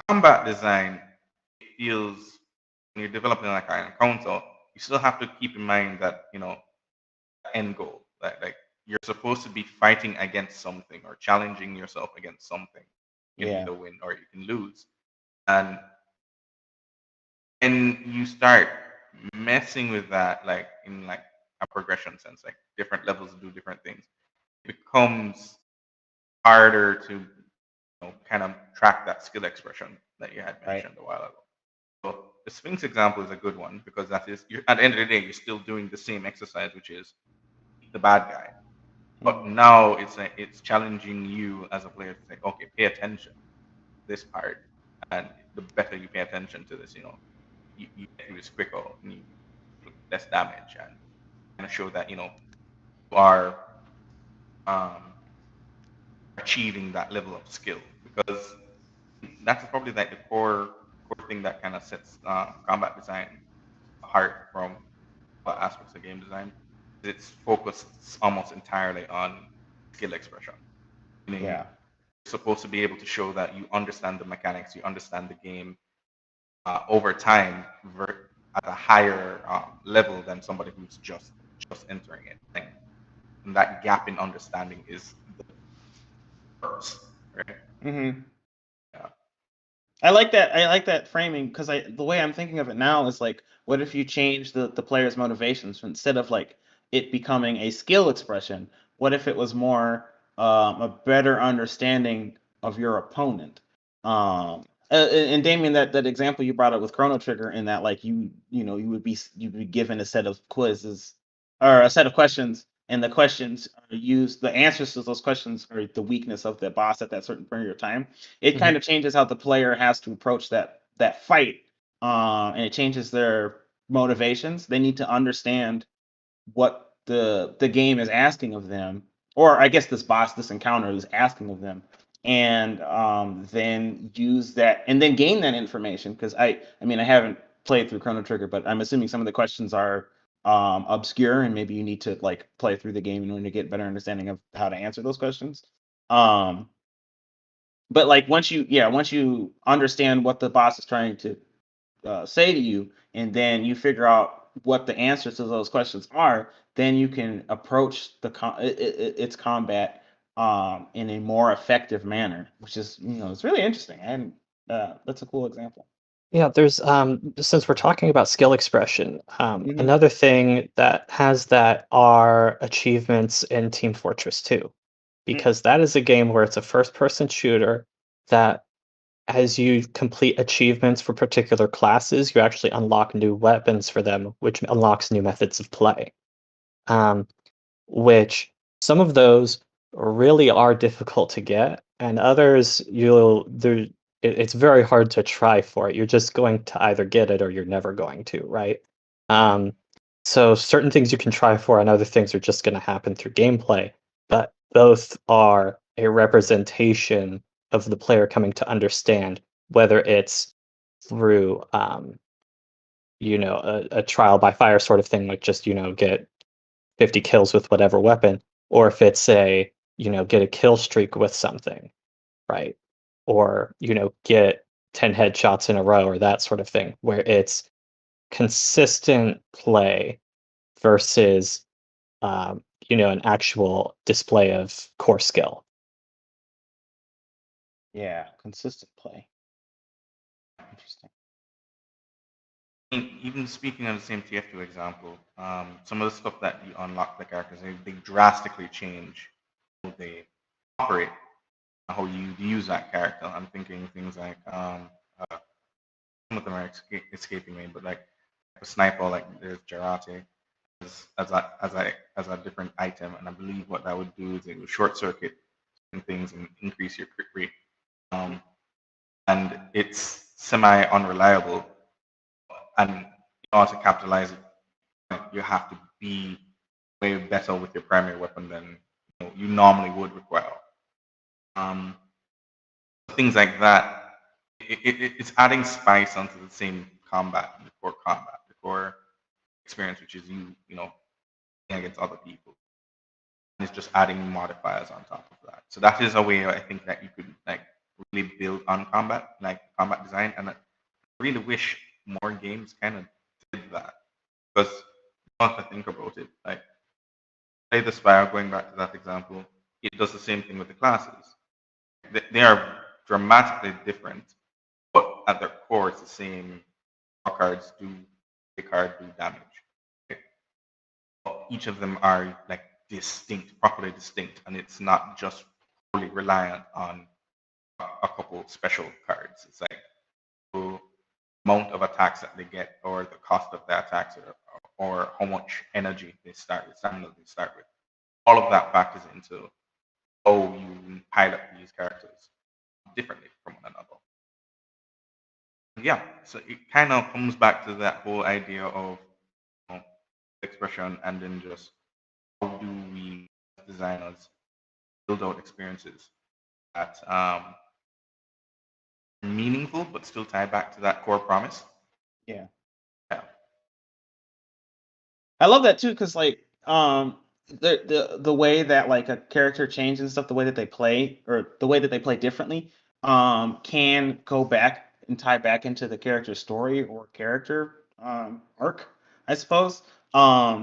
Speaker 7: Combat design feels when you're developing like an encounter, you still have to keep in mind that end goal. That like you're supposed to be fighting against something or challenging yourself against something. You can
Speaker 3: Yeah.
Speaker 7: either win or you can lose. And you start messing with that, like in like a progression sense, like different levels do different things, it becomes harder to kind of track that skill expression that you had
Speaker 3: Right.
Speaker 7: mentioned a while ago. So the Sphinx example is a good one because that is at the end of the day you're still doing the same exercise, which is the bad guy. But
Speaker 3: Hmm.
Speaker 7: now it's challenging you as a player to say, okay, pay attention to this part, and the better you pay attention to this, you get through this quicker and you do less damage and kind of show that you are um, achieving that level of skill because that's probably like the core thing that kind of sets combat design apart from other aspects of game design. It's focused almost entirely on skill expression, meaning
Speaker 3: Yeah.
Speaker 7: you're supposed to be able to show that you understand the mechanics, you understand the game over time at a higher level than somebody who's just entering it. And that gap in understanding is the first, right?
Speaker 3: Hmm.
Speaker 7: Yeah.
Speaker 3: I like that. I like that framing because the way I'm thinking of it now is like, what if you change the player's motivations instead of like it becoming a skill expression? What if it was more a better understanding of your opponent? And Damien, that example you brought up with Chrono Trigger, in that like you'd be given a set of quizzes or a set of questions, and the questions are used. The answers to those questions are the weakness of the boss at that certain period of time. It
Speaker 6: Mhm.
Speaker 3: kind of changes how the player has to approach that fight, and it changes their motivations. They need to understand what the game is asking of them, or I guess this encounter is asking of them, and then use that and then gain that information. Because I mean I haven't played through Chrono Trigger, but I'm assuming some of the questions are obscure, and maybe you need to like play through the game in order to get better understanding of how to answer those questions. Um, but like once you understand what the boss is trying to say to you, and then you figure out what the answers to those questions are, then you can approach its combat in a more effective manner, which is it's really interesting, and that's a cool example.
Speaker 6: Yeah, there's since we're talking about skill expression,
Speaker 3: Mhm.
Speaker 6: another thing that has that are achievements in Team Fortress 2, because that is a game where it's a first-person shooter that as you complete achievements for particular classes, you actually unlock new weapons for them, which unlocks new methods of play. Um, which some of those really are difficult to get, and others it's very hard to try for it. You're just going to either get it or you're never going to, right? Um, so certain things you can try for, and other things are just going to happen through gameplay. But both are a representation of the player coming to understand, whether it's through a trial by fire sort of thing, like just get 50 kills with whatever weapon, or if it's get a kill streak with something, right? Or, get 10 headshots in a row or that sort of thing, where it's consistent play versus, an actual display of core skill.
Speaker 3: Yeah, consistent play. Interesting.
Speaker 7: Even speaking on the same TF2 example, some of the stuff that you unlock the characters, they drastically change how they operate, how you use that character. I'm thinking things like some of them are escaping me, but like a sniper, like there's Jarate as a different item, and I believe what that would do is it would short circuit things and increase your crit rate. And it's semi unreliable, and in order to capitalize it, you have to be way better with your primary weapon than you normally would require. Um, things like that, it's adding spice onto the same combat, the core experience, which is you playing against other people. And it's just adding modifiers on top of that. So that is a way I think that you could like really build on combat design. And I really wish more games kind of did that, because not to think about it, like play the Spire, going back to that example, it does the same thing with the classes. They are dramatically different, but at their core, it's the same. Draw cards do the card do damage. Okay? But each of them are like distinct, properly distinct, and it's not just fully reliant on a couple special cards. It's like the amount of attacks that they get, or the cost of the attacks, or how much energy they start with, stamina they start with. All of that factors into how you pilot these characters differently from one another. Yeah, so it kind of comes back to that whole idea of expression, and then just how do we as designers build out experiences that meaningful but still tie back to that core promise.
Speaker 3: Yeah.
Speaker 7: Yeah.
Speaker 3: I love that too, because like the way that like a character changes and stuff, the way that they play or the way that they play differently, can go back and tie back into the character's story or character arc, I suppose. Because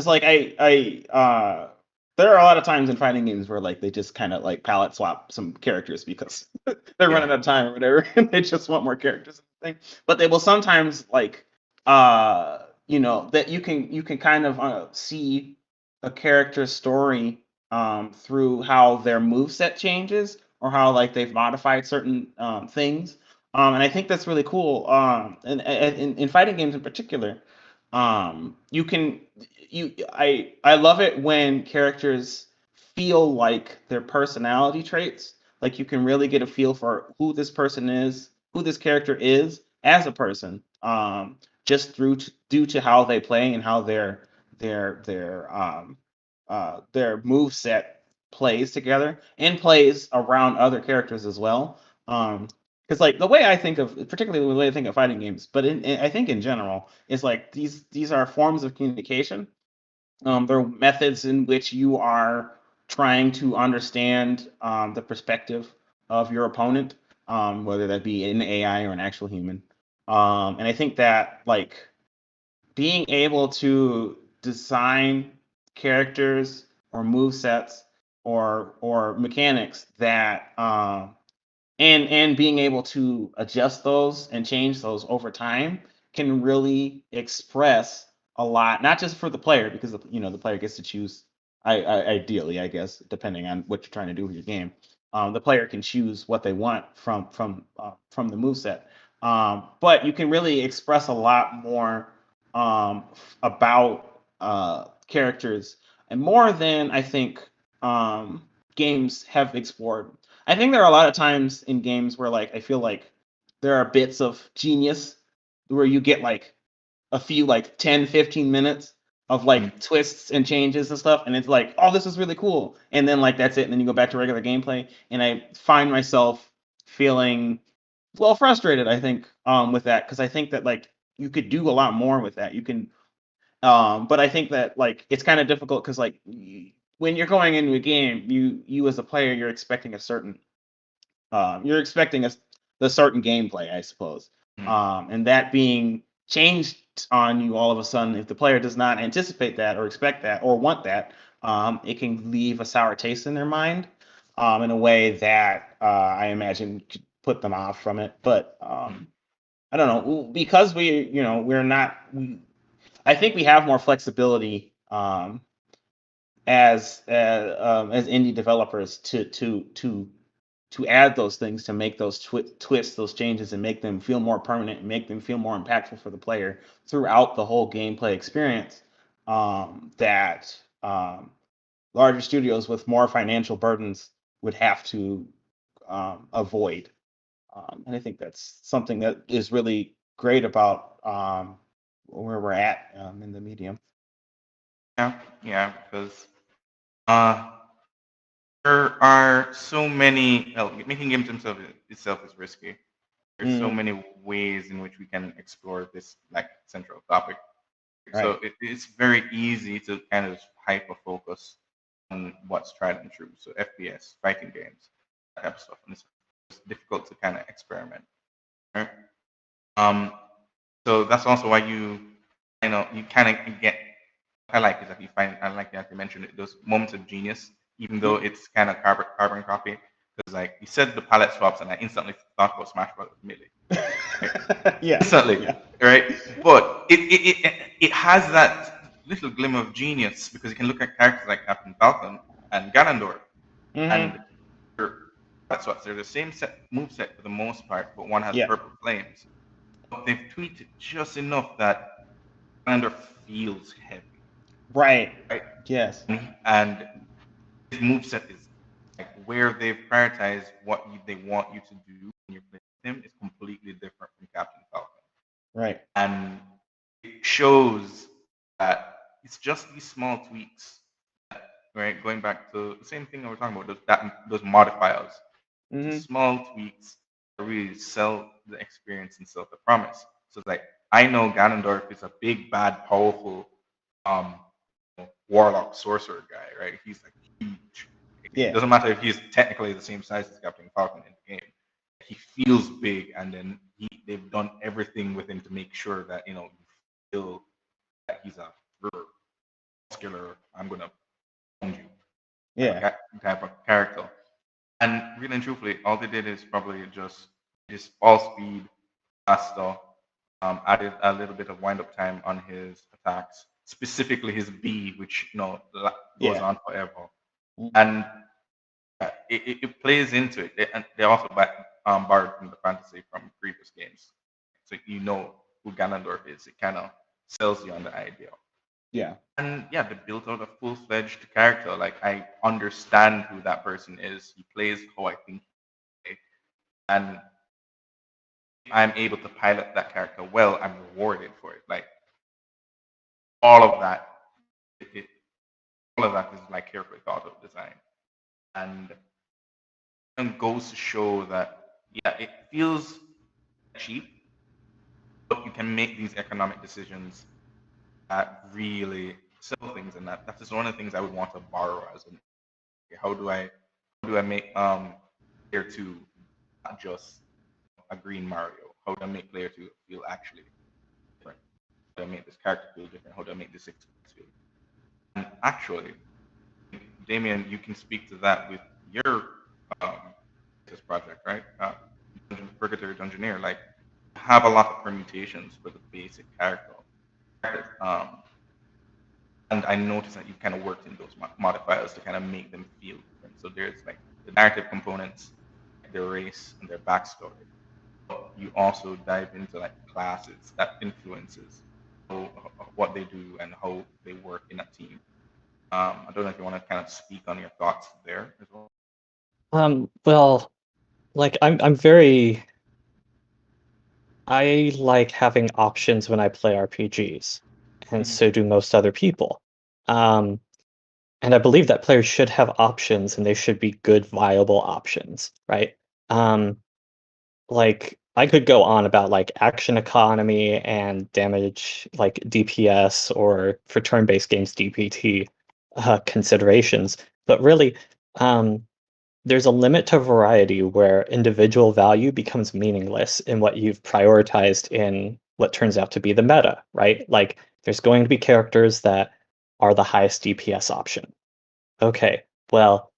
Speaker 3: like there are a lot of times in fighting games where like they just kind of like palette swap some characters because they're running out of time or whatever, and they just want more characters and thing. But they will sometimes like that you can kind of see a character's story through how their moveset changes or how like they've modified certain things. And I think that's really cool. And in fighting games in particular, you can I love it when characters feel like their personality traits. Like you can really get a feel for who this person is, who this character is as a person. Just due to how they play and how their move set plays together and plays around other characters as well. Because like the way I think of, particularly the way I think of fighting games, but I think in general, is like these are forms of communication. They're methods in which you are trying to understand the perspective of your opponent, whether that be an AI or an actual human. And I think that like being able to design characters or move sets or mechanics that and being able to adjust those and change those over time can really express a lot, not just for the player, because the player gets to choose. Ideally, I guess, depending on what you're trying to do with your game, the player can choose what they want from the moveset. But you can really express a lot more about characters, and more than I think games have explored. I think there are a lot of times in games where I feel like there are bits of genius where you get a few 10, 15 minutes of twists and changes and stuff, and it's like, oh, this is really cool, and then that's it, and then you go back to regular gameplay, and I find myself feeling frustrated, I think, with that, because I think that you could do a lot more with that. You can but I think that it's kind of difficult because when you're going into a game, you as a player, you're expecting a certain the certain gameplay, I suppose. And that being changed on you all of a sudden, if the player does not anticipate that or expect that or want that, it can leave a sour taste in their mind in a way that I imagine could put them off from it. But I don't know, because we're not. I think we have more flexibility as indie developers to add those things, to make those twists, those changes, and make them feel more permanent and make them feel more impactful for the player throughout the whole gameplay experience. That larger studios with more financial burdens would have to avoid. And I think that's something that is really great about where we're at in the medium.
Speaker 7: Yeah, because there are so many. Well, making games itself is risky. There's so many ways in which we can explore this central topic.
Speaker 3: Right.
Speaker 7: So it's very easy to kind of hyper focus on what's tried and true. So FPS, fighting games, that type of stuff, and it's difficult to kind of experiment. Right? So that's also why you kind of get. I like is that you find. I like that you mentioned it, those moments of genius, even though it's kind of carbon copy. Because you said the palette swaps, and I instantly thought about Smash Bros. Melee.
Speaker 3: Yeah.
Speaker 7: Instantly,
Speaker 3: Yeah.
Speaker 7: right? But it has that little glimmer of genius because you can look at characters like Captain Falcon and Ganondorf, and that's what they're the same move set for the most part, but one has purple flames. But they've tweaked it just enough that Ganondorf feels heavy.
Speaker 3: Right.
Speaker 7: Right.
Speaker 3: Yes.
Speaker 7: And his moveset is where they've prioritized what they want you to do when you're playing him is completely different from Captain Falcon.
Speaker 3: Right.
Speaker 7: And it shows that it's just these small tweaks, right? Going back to the same thing I was talking about, those modifiers. The small tweaks that really sell the experience and sell the promise. So it's I know Ganondorf is a big, bad, powerful warlock sorcerer guy, right? He's huge.
Speaker 3: Yeah.
Speaker 7: It doesn't matter if he's technically the same size as Captain Falcon in the game. He feels big, and then they've done everything with him to make sure that you feel that he's a muscular. I'm gonna own you.
Speaker 3: Yeah.
Speaker 7: Type of character. And really and truthfully, all they did is probably just all speed, faster. Added a little bit of wind up time on his attacks, specifically his B, which goes on forever. And it plays into it. And they also borrowed from the fantasy from previous games, so who Ganondorf is. It kind of sells you on the idea.
Speaker 3: Yeah.
Speaker 7: And yeah, they built out a full-fledged character. I understand who that person is. He plays how I think he plays. And if I'm able to pilot that character well, I'm rewarded for it. All of that, all of that is carefully thought of design. And it goes to show that, it feels cheap, but you can make these economic decisions that really sell things, and that's just one of the things I would want to borrow as how do I make player 2 not just a green Mario? How do I make player 2 feel actually different? How do I make this character feel different? How do I make this experience feel different? And actually, Damien, you can speak to that with your project, right? Purgatory Dungeoneer, like have a lot of permutations for the basic character. And I noticed that you kind of worked in those modifiers to kind of make them feel different. So there's like the narrative components, their race, and their backstory. But you also dive into like classes that influences what they do and how they work in a team. I don't know if you want to kind of speak on your thoughts there as well.
Speaker 6: Well, like I like having options when I play RPGs, and so do most other people. And I believe that players should have options, and they should be good, viable options, right? Like I could go on about like action economy and damage, like DPS, or for turn-based games DPT considerations, but really, there's a limit to variety where individual value becomes meaningless in what you've prioritized in what turns out to be the meta, right? Like there's going to be characters that are the highest DPS option. Okay, well,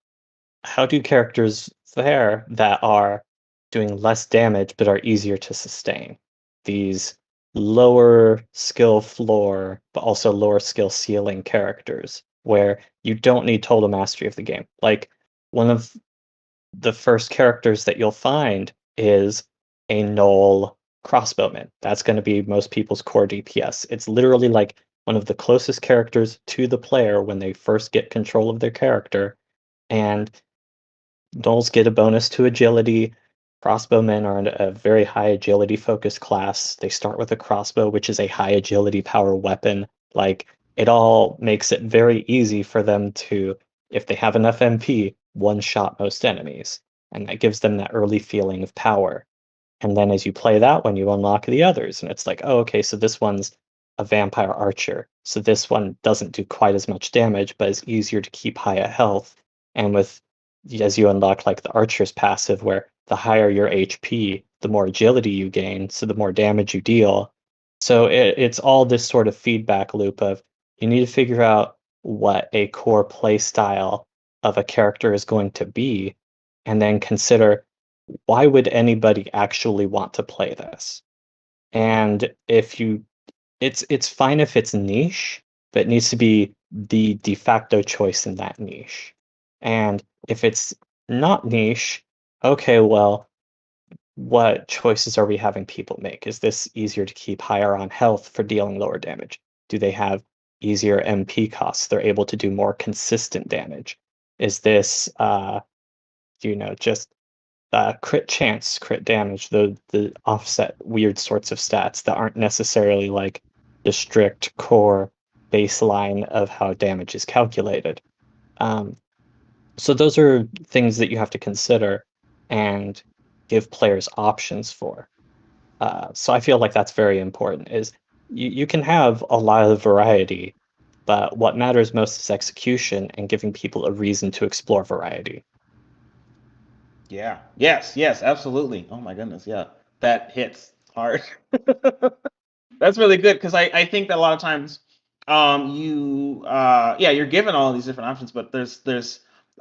Speaker 6: how do characters there that are doing less damage but are easier to sustain? These lower skill floor but also lower skill ceiling characters where you don't need total mastery of the game. Like one of the first characters that you'll find is a Null crossbowman. That's going to be most people's core DPS. It's literally like one of the closest characters to the player when they first get control of their character. And Nulls get a bonus to agility. Crossbowmen are a very high agility focused class. They start with a crossbow, which is a high agility power weapon. Like it all makes it very easy for them to, if they have enough MP, one-shot most enemies. And that gives them that early feeling of power. And then as you play that one, you unlock the others. And it's like, oh, okay, so this one's a vampire archer. So this one doesn't do quite as much damage, but is easier to keep high at health. And as you unlock like the archer's passive, where the higher your HP, the more agility you gain, so the more damage you deal. So it's all this sort of feedback loop of you need to figure out what a core play style of a character is going to be, and then consider why would anybody actually want to play this? And it's fine if it's niche, but it needs to be the de facto choice in that niche. And if it's not niche, okay, well, what choices are we having people make? Is this easier to keep higher on health for dealing lower damage? Do they have easier MP costs? They're able to do more consistent damage. Is this, just crit chance, crit damage, the offset weird sorts of stats that aren't necessarily like the strict core baseline of how damage is calculated. So those are things that you have to consider and give players options for. So I feel like that's very important. Is you can have a lot of variety, but what matters most is execution and giving people a reason to explore variety.
Speaker 3: Yeah. Yes. Yes. Absolutely. Oh my goodness. Yeah. That hits hard. That's really good because I think that a lot of times, you're given all these different options, but there's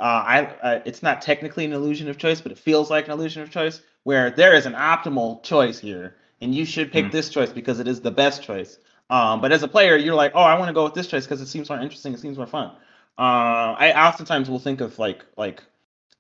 Speaker 3: it's not technically an illusion of choice, but it feels like an illusion of choice where there is an optimal choice here, and you should pick this choice because it is the best choice. But as a player, you're like, oh, I want to go with this choice because it seems more interesting, it seems more fun. I oftentimes will think of like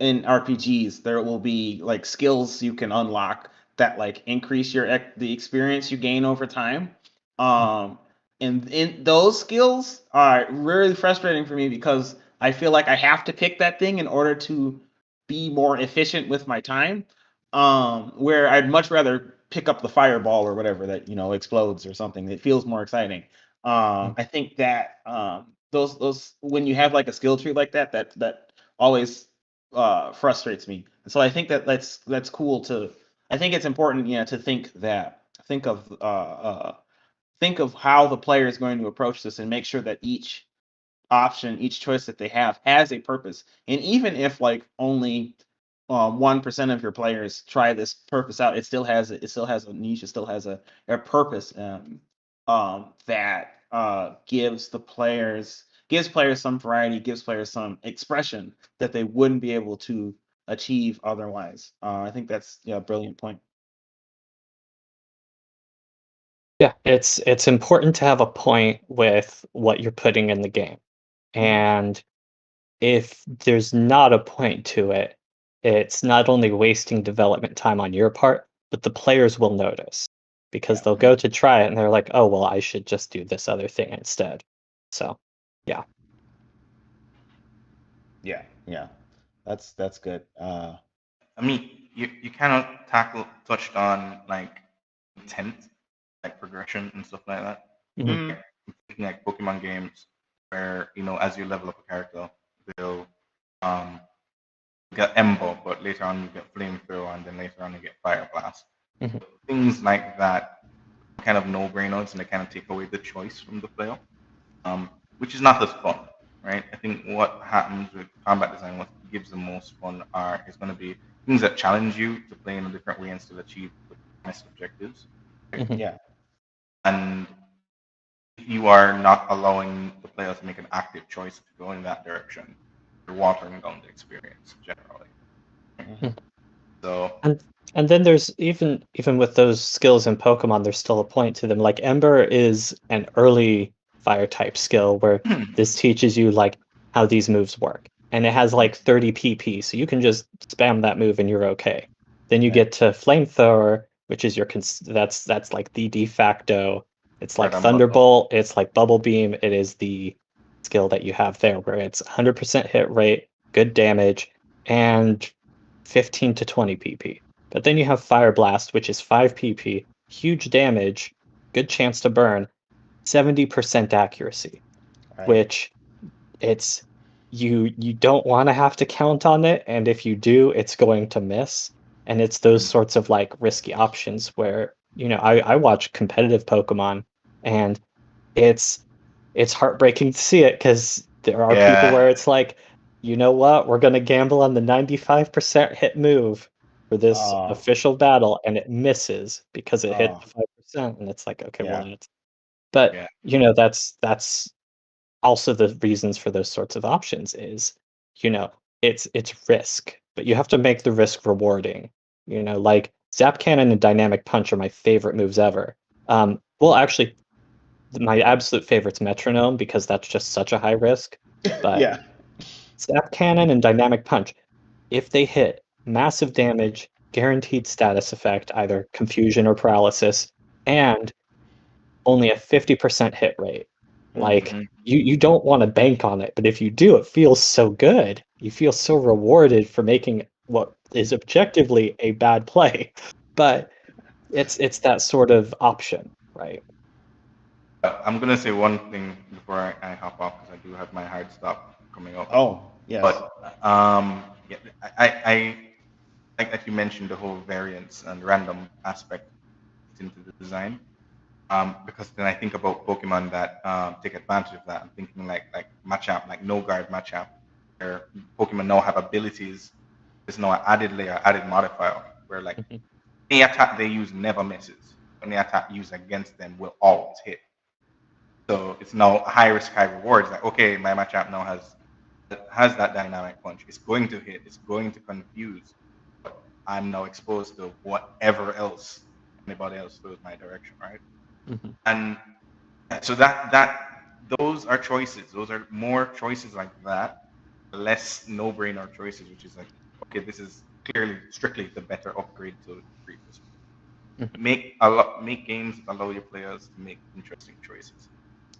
Speaker 3: in RPGs, there will be like skills you can unlock that like increase the experience you gain over time. And in those skills are really frustrating for me because I feel like I have to pick that thing in order to be more efficient with my time. Where I'd much rather pick up the fireball or whatever that explodes or something. It feels more exciting. I think that those when you have like a skill tree like that always frustrates me. And so I think that's cool to. I think it's important, to think of how the player is going to approach this and make sure that each option, each choice that they have has a purpose. And even if like only 1% of your players try this purpose out, it still has a niche, it still has a purpose that gives players some variety, gives players some expression that they wouldn't be able to achieve otherwise. I think that's a brilliant point.
Speaker 6: Yeah, it's important to have a point with what you're putting in the game. And if there's not a point to it, it's not only wasting development time on your part, but the players will notice because they'll go to try it and they're like, oh, well, I should just do this other thing instead. So, yeah.
Speaker 3: Yeah. That's good.
Speaker 7: I mean, you kind of touched on like intent, like progression and stuff like that.
Speaker 6: Mhm.
Speaker 7: Thinking like Pokemon games where, as you level up a character, they'll get Ember, but later on you get Flamethrower, and then later on you get Fire Blast.
Speaker 6: Mhm.
Speaker 7: Things like that, kind of no-brainers, and they kind of take away the choice from the player, which is not as fun, right? I think what happens with combat design, what gives the most fun is going to be things that challenge you to play in a different way and still achieve the best objectives.
Speaker 6: Mhm.
Speaker 3: Yeah.
Speaker 7: And if you are not allowing the player to make an active choice to go in that direction, you're watering down the experience generally.
Speaker 6: Mhm.
Speaker 7: So
Speaker 6: And then there's even with those skills in Pokemon, there's still a point to them. Like Ember is an early fire type skill where this teaches you like how these moves work. And it has like 30 PP, so you can just spam that move and you're okay. Then you get to Flamethrower, which is that's like the de facto. It's like
Speaker 7: Bread and butter.
Speaker 6: Thunderbolt, it's like Bubble Beam, it is the skill that you have there where it's 100% hit rate, good damage, and 15 to 20 PP. But then you have Fire Blast, which is 5 PP, huge damage, good chance to burn, 70% accuracy, which it's you don't want to have to count on it, and if you do, it's going to miss. And it's those sorts of like risky options where, I watch competitive Pokemon, and it's heartbreaking to see it because there are people where it's like, you know what, we're going to gamble on the 95% hit move for this official battle, and it misses because it hit the 5%, and it's like, okay, well, but that's also the reasons for those sorts of options is, it's risk, but you have to make the risk rewarding. Like Zap Cannon and Dynamic Punch are my favorite moves ever. Well, actually, my absolute favorite's Metronome because that's just such a high risk. But Zap Cannon and Dynamic Punch, if they hit, massive damage, guaranteed status effect, either confusion or paralysis, and only a 50% hit rate. Like, you don't want to bank on it, but if you do, it feels so good. You feel so rewarded for making what is objectively a bad play. But it's that sort of option, right?
Speaker 7: I'm gonna say one thing before I hop off because I do have my hard stop coming up.
Speaker 3: Oh, yes.
Speaker 7: But I like that you mentioned the whole variance and random aspect into the design. Because then I think about Pokemon that take advantage of that. I'm thinking like Machamp, like no guard Machamp, where Pokemon now have abilities. There's no added layer, added modifier, where like any attack they use never misses. Any attack used against them will always hit. So it's now high risk, high reward. It's like, okay, my Machamp now has that dynamic punch. It's going to hit. It's going to confuse. But I'm now exposed to whatever else anybody else throws my direction, right? And so those are choices. Those are more choices like that, less no-brainer choices, which is like, okay, this is clearly strictly the better upgrade to the previous. Make games that allow your players to make interesting choices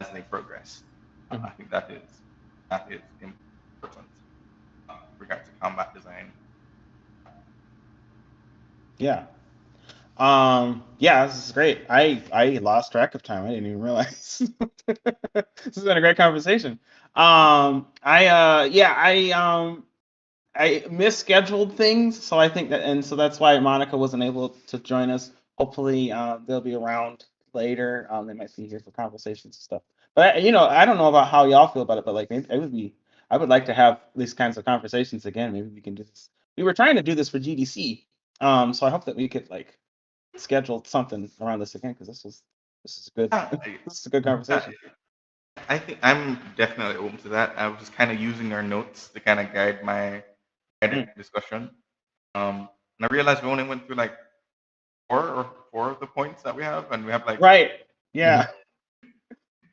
Speaker 7: as they progress. I think that is important with regard to combat design.
Speaker 3: Yeah. This is great. I lost track of time. I didn't even realize. This has been a great conversation. I misscheduled things, so I think that, and so that's why Monica wasn't able to join us. Hopefully, they'll be around later. They might be here for conversations and stuff. But I don't know about how y'all feel about it, but like maybe I would like to have these kinds of conversations again. Maybe we can do this. We were trying to do this for GDC, so I hope that we could like schedule something around this again because this is good. This is a good conversation.
Speaker 7: I think I'm definitely open to that. I was just kind of using our notes to kind of guide my discussion. And I realized we only went through like four of the points that we have, and we have like
Speaker 3: Right. Yeah.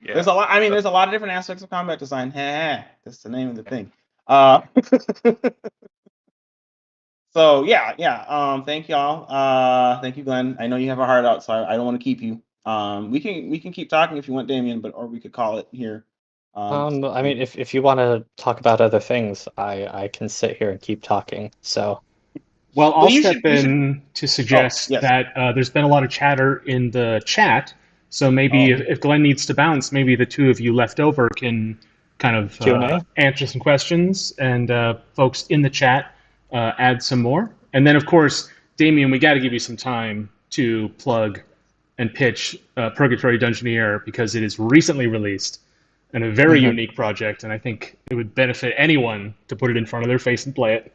Speaker 7: yeah.
Speaker 3: There's a lot. I mean, there's a lot of different aspects of combat design. That's the name of the thing. So yeah. Thank y'all. Thank you, Glenn. I know you have a heart out, so I don't want to keep you. We can keep talking if you want, Damien, or we could call it here.
Speaker 6: I mean, if you want to talk about other things, I can sit here and keep talking. So,
Speaker 5: Well, I'll
Speaker 3: Well, you
Speaker 5: step
Speaker 3: should- you should-
Speaker 5: in to suggest
Speaker 3: yes.
Speaker 5: that there's been a lot of chatter in the chat. So maybe if Glenn needs to bounce, maybe the two of you left over can kind of
Speaker 6: Q&A?
Speaker 5: answer some questions, and folks in the chat add some more. And then, of course, Damien, we got to give you some time to plug and pitch Purgatory Dungeoneer, because it is recently released and a very unique project, and I think it would benefit anyone to put it in front of their face and play it.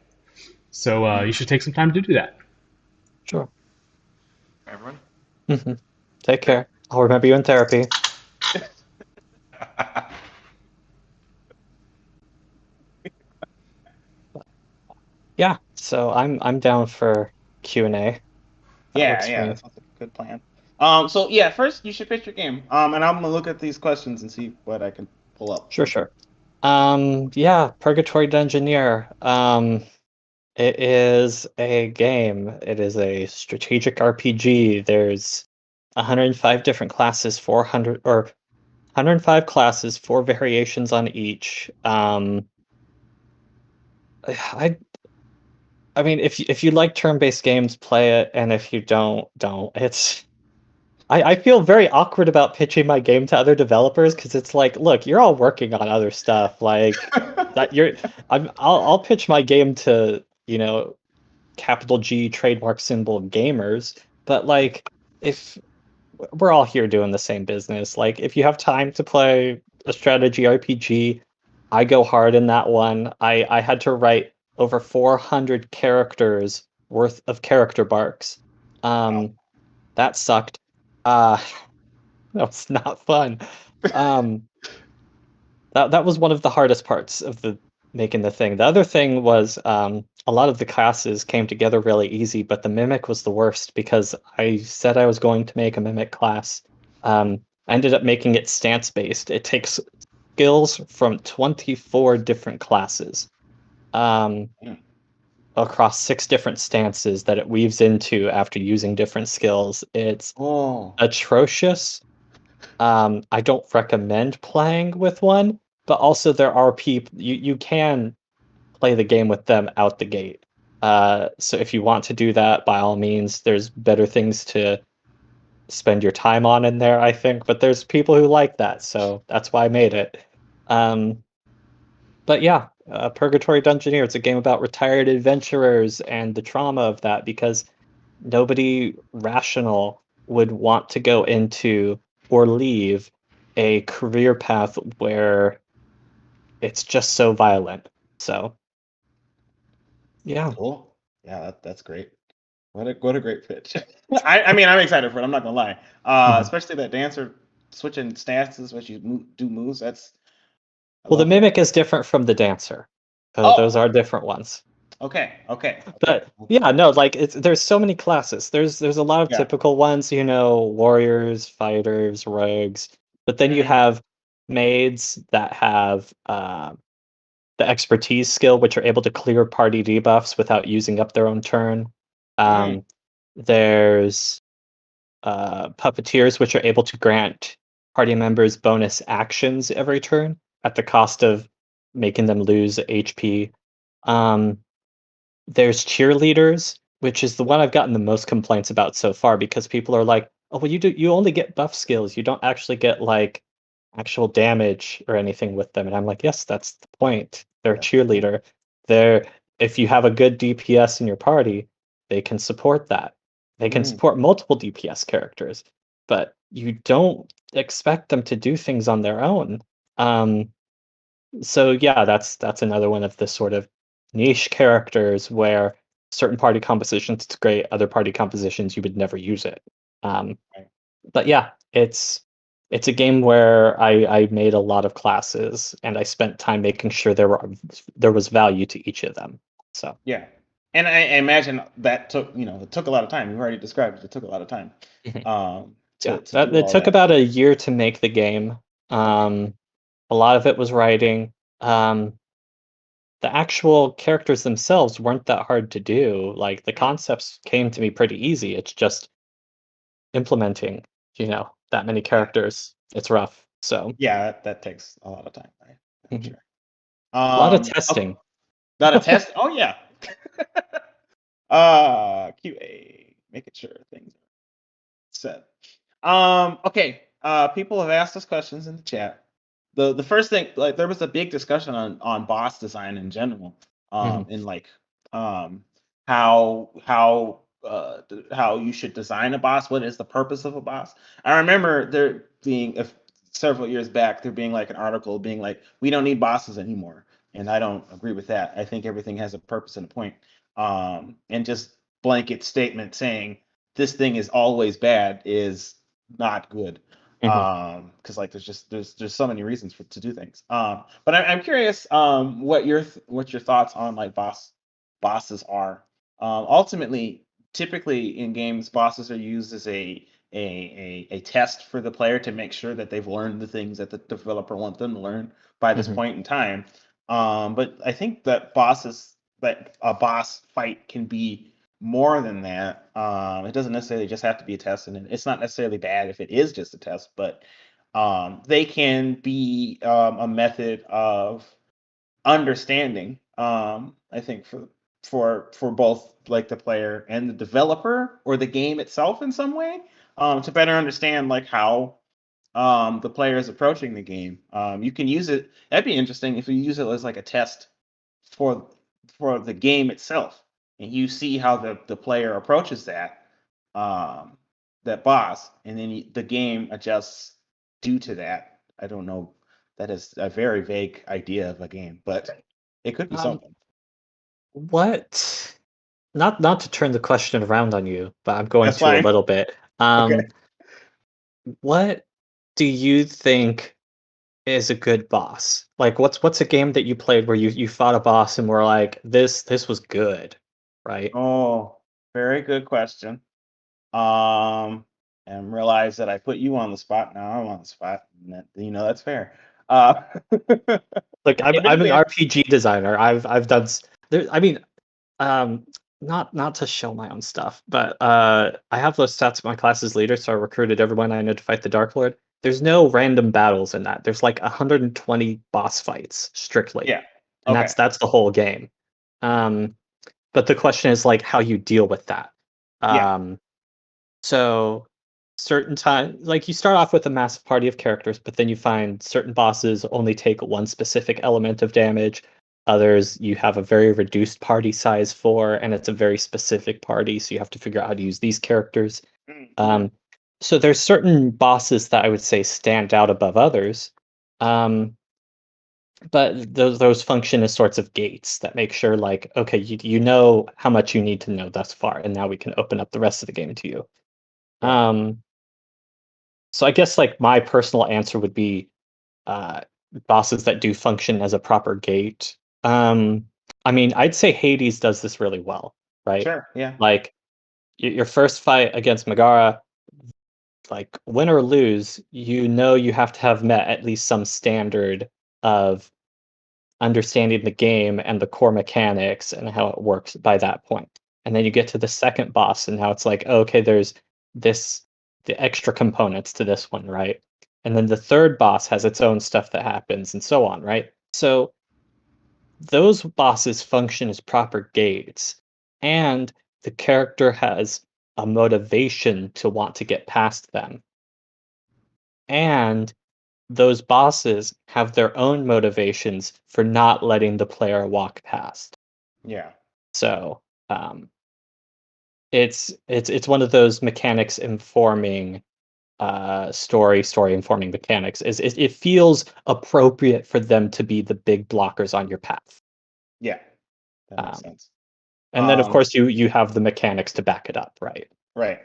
Speaker 5: So you should take some time to do that.
Speaker 6: Sure.
Speaker 7: Everyone.
Speaker 6: Take care. I'll remember you in therapy. Yeah, so I'm down for Q&A.
Speaker 3: Yeah, that sounds like a good plan. So yeah, first you should pitch your game. And I'm gonna look at these questions and see what I can pull up.
Speaker 6: Sure. Yeah, Purgatory Dungeoneer. It is a game. It is a strategic RPG. There's 105 different classes, 105 classes, 4 variations on each. I mean, if you like turn-based games, play it, and if you don't. It's I feel very awkward about pitching my game to other developers, because it's like, look, you're all working on other stuff. Like I'll pitch my game to, capital G trademark symbol gamers, but like, if we're all here doing the same business, like if you have time to play a strategy RPG, I go hard in that one. I had to write over 400 characters worth of character barks. That sucked. That was not fun. That was one of the hardest parts of making the thing. The other thing was, a lot of the classes came together really easy, but the mimic was the worst, because I said I was going to make a mimic class. I ended up making it stance based. It takes skills from 24 different classes, across 6 different stances that it weaves into after using different skills. It's atrocious. I don't recommend playing with one, but also there are people you can play the game with them out the gate. So if you want to do that, by all means, there's better things to spend your time on in there, I think. But there's people who like that, so that's why I made it. But yeah, Purgatory Dungeoneer, it's a game about retired adventurers and the trauma of that, because nobody rational would want to go into or leave a career path where it's just so violent. So yeah.
Speaker 3: Cool. Yeah, that's great. What a great pitch. I mean, I'm excited for it. I'm not gonna lie. Especially that dancer switching stances when you do moves.
Speaker 6: Well, the mimic is different from the dancer. Those are different ones.
Speaker 3: Okay.
Speaker 6: But yeah, no, like there's so many classes. There's a lot of typical ones, warriors, fighters, rogues. But then you have maids that have the expertise skill, which are able to clear party debuffs without using up their own turn. There's puppeteers, which are able to grant party members bonus actions every turn at the cost of making them lose HP. There's cheerleaders, which is the one I've gotten the most complaints about so far, because people are like, "Oh, well, you only get buff skills. You don't actually get like actual damage or anything with them." And I'm like, yes, that's the point. They're a cheerleader. If you have a good DPS in your party, they can support that. They can support multiple DPS characters, but you don't expect them to do things on their own. So yeah, that's another one of the sort of niche characters where certain party compositions it's great, other party compositions you would never use it. But yeah, it's a game where I made a lot of classes, and I spent time making sure there was value to each of them. So
Speaker 3: Yeah. And I imagine that took, it took a lot of time. You've already described it. It took a lot of time to do
Speaker 6: it
Speaker 3: all
Speaker 6: took
Speaker 3: that.
Speaker 6: about a year to make the game. A lot of it was writing. The actual characters themselves weren't that hard to do. Like the concepts came to me pretty easy. It's just implementing, that many characters. It's rough. So
Speaker 3: Yeah, that takes a lot of time. I'm
Speaker 6: Mhm.
Speaker 3: sure.
Speaker 6: a lot of
Speaker 3: Okay.
Speaker 6: testing.
Speaker 3: Not a test? Oh yeah. QA, making sure things are set. Okay. People have asked us questions in the chat. The first thing, like, there was a big discussion on boss design in general. In like how you should design a boss. What is the purpose of a boss? I remember there being several years back there being like an article being like, we don't need bosses anymore, and I don't agree with that. I think everything has a purpose and a point. And just blanket statement saying this thing is always bad is not good. Because like there's so many reasons to do things. But I'm curious what your thoughts on like bosses are. Ultimately, typically in games, bosses are used as a test for the player to make sure that they've learned the things that the developer wants them to learn by this point in time. But I think that a boss fight can be more than that. It doesn't necessarily just have to be a test, and it's not necessarily bad if it is just a test, but they can be a method of understanding. I think for both like the player and the developer or the game itself in some way, to better understand like how the player is approaching the game. You can use it. That'd be interesting if you use it as like a test for the game itself, and you see how the player approaches um, that boss, and then the game adjusts due to that. I don't know. That is a very vague idea of a game, but it could be something.
Speaker 6: What? Not to turn the question around on you, but I'm going
Speaker 3: That's
Speaker 6: to a
Speaker 3: fine.
Speaker 6: little bit.
Speaker 3: Okay.
Speaker 6: What do you think is a good boss? Like, what's a game that you played where you fought a boss and were like, this was good, right?
Speaker 3: Oh, very good question. And realize that I put you on the spot. Now I'm on the spot. And that's fair. Uh,
Speaker 6: Like, I'm an
Speaker 3: admittedly,
Speaker 6: RPG designer. I've done there. I mean, um, not to show my own stuff, but I have those stats at my class as leader, so I recruited everyone I know to fight the Dark Lord. There's no random battles in that. There's like 120 boss fights strictly,
Speaker 3: yeah.
Speaker 6: and
Speaker 3: Okay.
Speaker 6: that's the whole game. But the question is like how you deal with that.
Speaker 3: Yeah.
Speaker 6: So certain time, like you start off with a massive party of characters, but then you find certain bosses only take one specific element of damage. Others you have a very reduced party size for, and it's a very specific party, so you have to figure out how to use these characters. So there's certain bosses that I would say stand out above others. But those function as sorts of gates that make sure like, okay, you know how much you need to know thus far, and now we can open up the rest of the game to you. So I guess like my personal answer would be bosses that do function as a proper gate. I mean, I'd say Hades does this really well, right?
Speaker 3: Sure. Yeah.
Speaker 6: Like your first fight against Megara, like win or lose, you have to have met at least some standard of understanding the game and the core mechanics and how it works by that point. And then you get to the second boss, and now it's like, okay, there's the extra components to this one, right? And then the third boss has its own stuff that happens, and so on, right? So those bosses function as proper gates, and the character has a motivation to want to get past them. And those bosses have their own motivations for not letting the player walk past.
Speaker 3: Yeah.
Speaker 6: So it's one of those mechanics informing story informing mechanics. It feels appropriate for them to be the big blockers on your path.
Speaker 3: Yeah. That makes
Speaker 6: Um,
Speaker 3: sense.
Speaker 6: and then of course you have the mechanics to back it up, right?
Speaker 3: Right.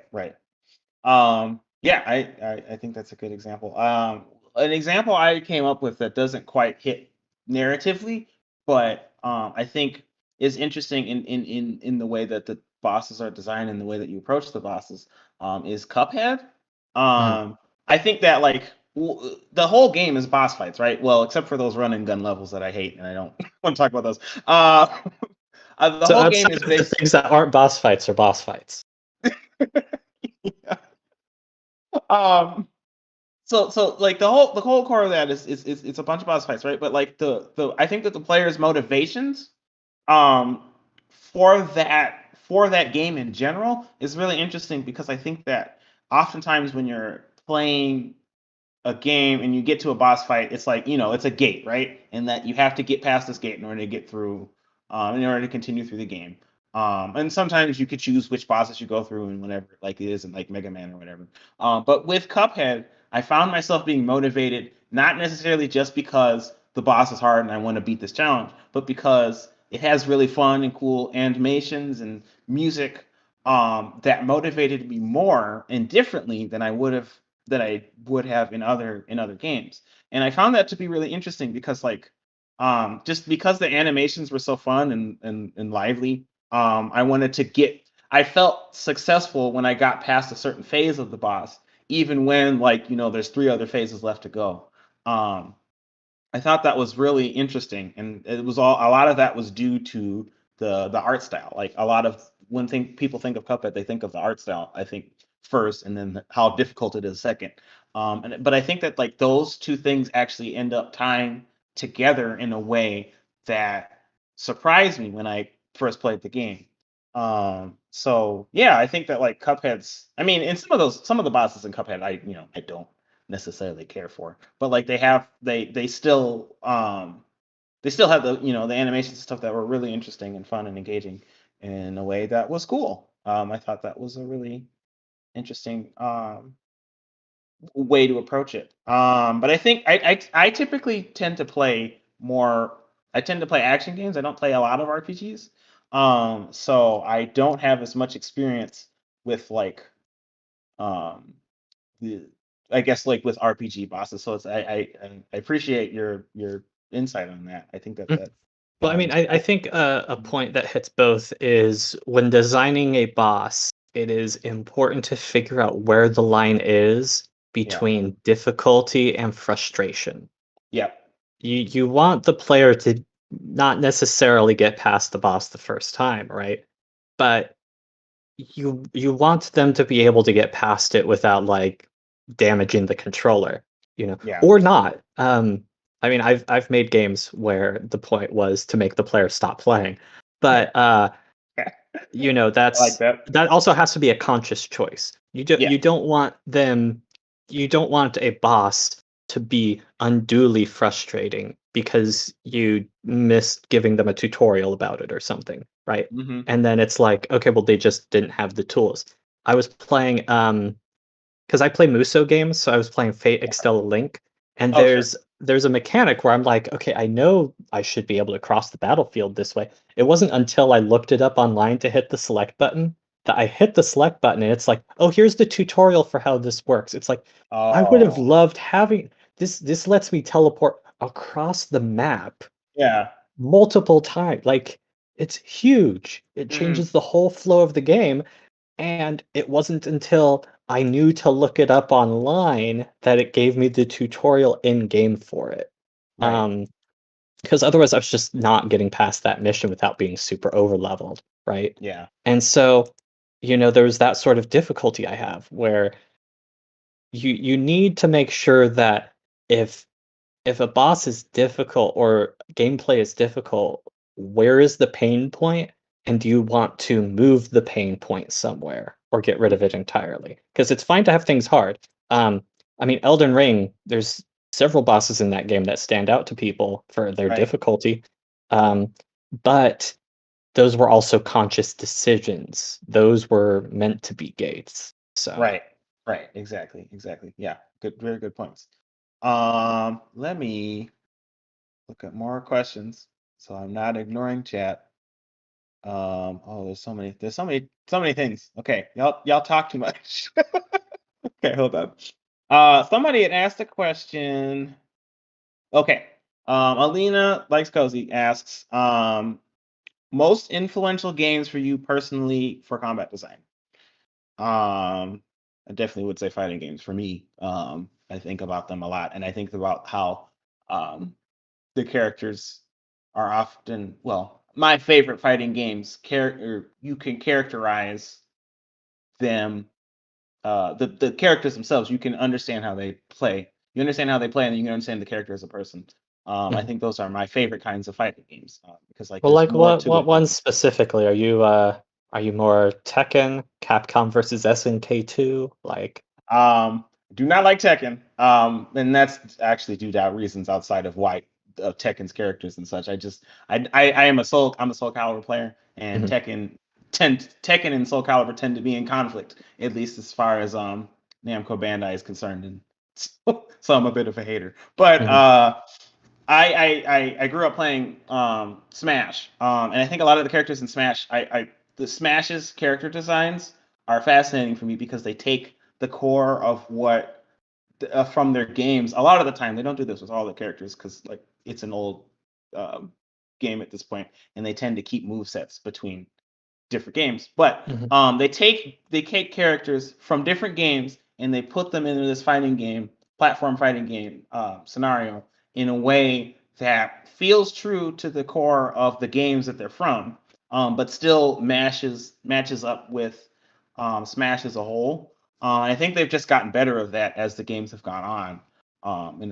Speaker 3: Yeah, I think that's a good example. An example I came up with that doesn't quite hit narratively, but I think is interesting in the way that the bosses are designed and the way that you approach the bosses is Cuphead. I think that like the whole game is boss fights, right? Well, except for those run and gun levels that I hate, and I don't want to talk about those. The
Speaker 6: So
Speaker 3: whole game
Speaker 6: outside
Speaker 3: is
Speaker 6: of the
Speaker 3: based.
Speaker 6: things that aren't boss fights are boss fights.
Speaker 3: um, so like the whole core of that is it's a bunch of boss fights, right? But like the I think that the players' motivations um for that game in general is really interesting because I think that oftentimes when you're playing a game and you get to a boss fight, it's like, it's a gate, right? And that you have to get past this gate in order to get through, in order to continue through the game. And sometimes you could choose which bosses you go through and whatever, like it is in like Mega Man or whatever. But with Cuphead, I found myself being motivated not necessarily just because the boss is hard and I want to beat this challenge, but because it has really fun and cool animations and music that motivated me more and differently than I would have in other games. And I found that to be really interesting because like just because the animations were so fun and lively, I felt successful when I got past a certain phase of the boss, even when like, there's 3 other phases left to go. Um I thought that was really interesting, and it was a lot of that was due to the art style. Like a lot of when people think of Cuphead, they think of the art style, I think first, and then how difficult it is second. But I think that like those two things actually end up tying together in a way that surprised me when I first played the game. So yeah, I think that like Cuphead's. I mean, in some of the bosses in Cuphead, I don't necessarily care for, but like they still have the animations and stuff that were really interesting and fun and engaging in a way that was cool. I thought that was a really interesting way to approach it. But I think I typically tend to play more. I tend to play action games. I don't play a lot of RPGs. So I don't have as much experience with like um the I guess like with RPG bosses. So I appreciate your insight on that. I think that
Speaker 6: Mm. Well, I mean,
Speaker 3: is
Speaker 6: I
Speaker 3: cool.
Speaker 6: think a point that hits both is when designing a boss, it is important to figure out where the line is
Speaker 3: Yeah.
Speaker 6: between difficulty and frustration.
Speaker 3: Yeah.
Speaker 6: You want the player to not necessarily get past the boss the first time, right? But you want them to be able to get past it without like damaging the controller,
Speaker 3: Yeah.
Speaker 6: or not. I mean, I've made games where the point was to make the player stop playing, but
Speaker 3: I like
Speaker 6: that's
Speaker 3: that.
Speaker 6: that also has to be a conscious choice.
Speaker 3: Yeah.
Speaker 6: You don't want a boss to be unduly frustrating because you missed giving them a tutorial about it or something, right?
Speaker 3: Mm-hmm.
Speaker 6: And then it's like, okay, well, they just didn't have the tools. I was playing because I play Muso games, so I was playing Fate Extella Link, and
Speaker 3: Oh, sure.
Speaker 6: there's a mechanic where I'm like, okay, I know I should be able to cross the battlefield this way. It wasn't until I looked it up online to hit the select button that I hit the select button, and it's like, oh, here's the tutorial for how this works. It's like I would have
Speaker 3: Oh,
Speaker 6: loved having this. This lets me teleport across the map
Speaker 3: yeah.
Speaker 6: multiple times. Like it's huge. It
Speaker 3: Mm-hmm.
Speaker 6: changes the whole flow of the game. And it wasn't until I knew to look it up online that it gave me the tutorial in game for it.
Speaker 3: Right.
Speaker 6: Because otherwise I was just not getting past that mission without being super over leveled, right?
Speaker 3: Yeah.
Speaker 6: And so, there's that sort of difficulty I have where you need to make sure that if a boss is difficult or gameplay is difficult, where is the pain point? And do you want to move the pain point somewhere or get rid of it entirely? Because it's fine to have things hard. I mean, Elden Ring, there's several bosses in that game that stand out to people for their
Speaker 3: Right.
Speaker 6: difficulty. Um, but those were also conscious decisions. Those were meant to be gates. So
Speaker 3: Right. Right. Exactly. Exactly. Yeah. Good. Very good points. Let me look at more questions so I'm not ignoring chat. Oh, there's so many things. Okay, y'all talk too much. Okay, hold on. Somebody had asked a question. Okay. Alina Likes Cozy asks, most influential games for you personally for combat design. I definitely would say fighting games for me. I think about them a lot, and I think about how the characters are often, well, my favorite fighting games character, you can characterize them, the characters themselves. You can understand how they play. You understand how they play, and then you can understand the character as a person. I think those are my favorite kinds of fighting games, because like
Speaker 6: Well,
Speaker 3: there's
Speaker 6: like
Speaker 3: more
Speaker 6: what
Speaker 3: to
Speaker 6: what
Speaker 3: it than
Speaker 6: ones specifically? Are you more Tekken, Capcom versus SNK2? Like,
Speaker 3: do not like Tekken. And that's actually due to reasons outside of why of Tekken's characters and such. I am I'm a Soul Calibur player, and
Speaker 6: Mhm.
Speaker 3: Tekken and Soul Calibur tend to be in conflict, at least as far as Namco Bandai is concerned, and so I'm a bit of a hater. But
Speaker 6: Mhm.
Speaker 3: I grew up playing Smash, and I think a lot of the characters in Smash, the Smash's character designs are fascinating for me because they take the core of what from their games. A lot of the time, they don't do this with all the characters because like it's an old um, game at this point, and they tend to keep movesets between different games. But
Speaker 6: Mhm.
Speaker 3: they take characters from different games and they put them into this fighting game, platform fighting game scenario in a way that feels true to the core of the games that they're from, but still matches up with Smash as a whole. I think they've just gotten better of that as the games have gone on,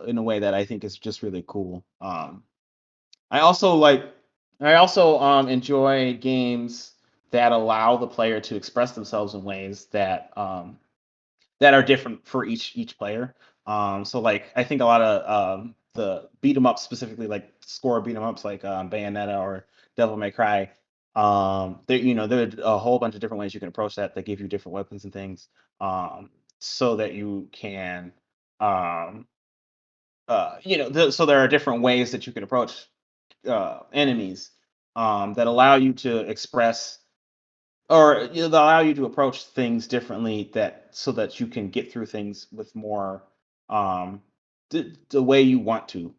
Speaker 3: in a way that I think is just really cool. I also like I also enjoy games that allow the player to express themselves in ways that are different for each player. So like I think a lot of the beat 'em ups, specifically like score beat 'em ups like Bayonetta or Devil May Cry. There's a whole bunch of different ways you can approach that. They give you different weapons and things, so that you can um, so there are different ways that you can approach enemies, that allow you to express, or that allow you to approach things differently, that so that you can get through things with more the way you want to,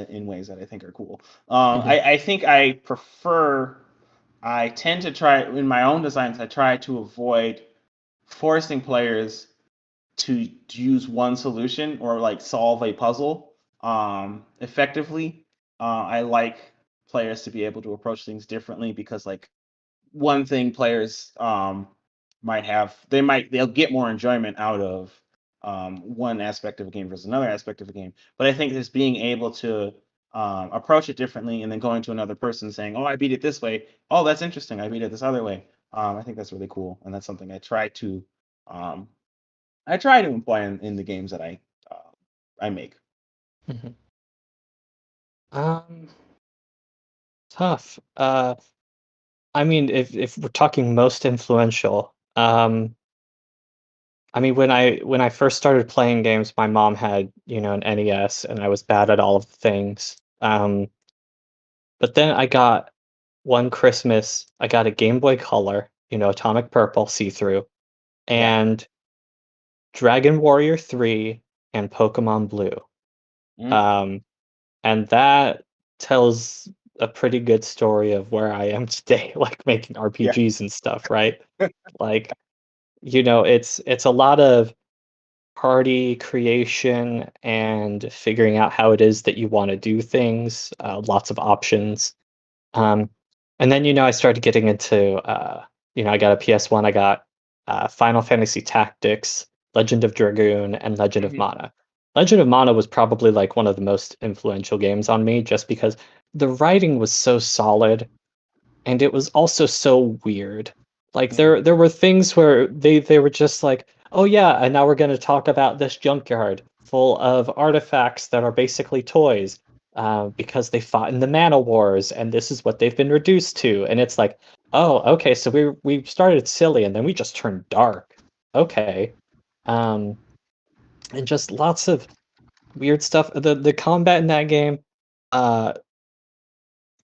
Speaker 3: in ways that I think are cool.
Speaker 6: Mhm.
Speaker 3: I think I tend to try in my own designs. I try to avoid forcing players to use one solution or like solve a puzzle effectively. I like players to be able to approach things differently because like one thing players might have, they'll get more enjoyment out of one aspect of a game versus another aspect of a game. But I think just being able to approach it differently and then going to another person saying, "Oh, I beat it this way. Oh, that's interesting. I beat it this other way." I think that's really cool, and that's something um, I try to employ in the games that I make.
Speaker 6: Mhm. Um, Tough. I mean, if we're talking most influential, I mean, when I first started playing games, my mom had, an NES, and I was bad at all of the things. But then one Christmas, I got a Game Boy Color, Atomic Purple, see-through,
Speaker 3: Yeah.
Speaker 6: and Dragon Warrior 3 and Pokemon Blue.
Speaker 3: Mm,
Speaker 6: Um, and that tells a pretty good story of where I am today, like making
Speaker 3: yeah.
Speaker 6: RPGs and stuff, right? Like, it's a lot of party creation and figuring out how it is that you want to do things, lots of options. Um, and then, I started getting into, I got a PS1, I got Final Fantasy Tactics, Legend of Dragoon, and Legend of
Speaker 3: Mhm.
Speaker 6: Mana. Legend of Mana was probably like one of the most influential games on me just because the writing was so solid and it was also so weird. Like
Speaker 3: Mhm.
Speaker 6: there were things where they were just like, "Oh yeah, and now we're going to talk about this junkyard full of artifacts that are basically toys, because they fought in the Mana Wars, and this is what they've been reduced to." And it's like, "Oh, okay, so we started silly, and then we just turned dark." Okay, um, and just lots of weird stuff. The combat in that game, uh,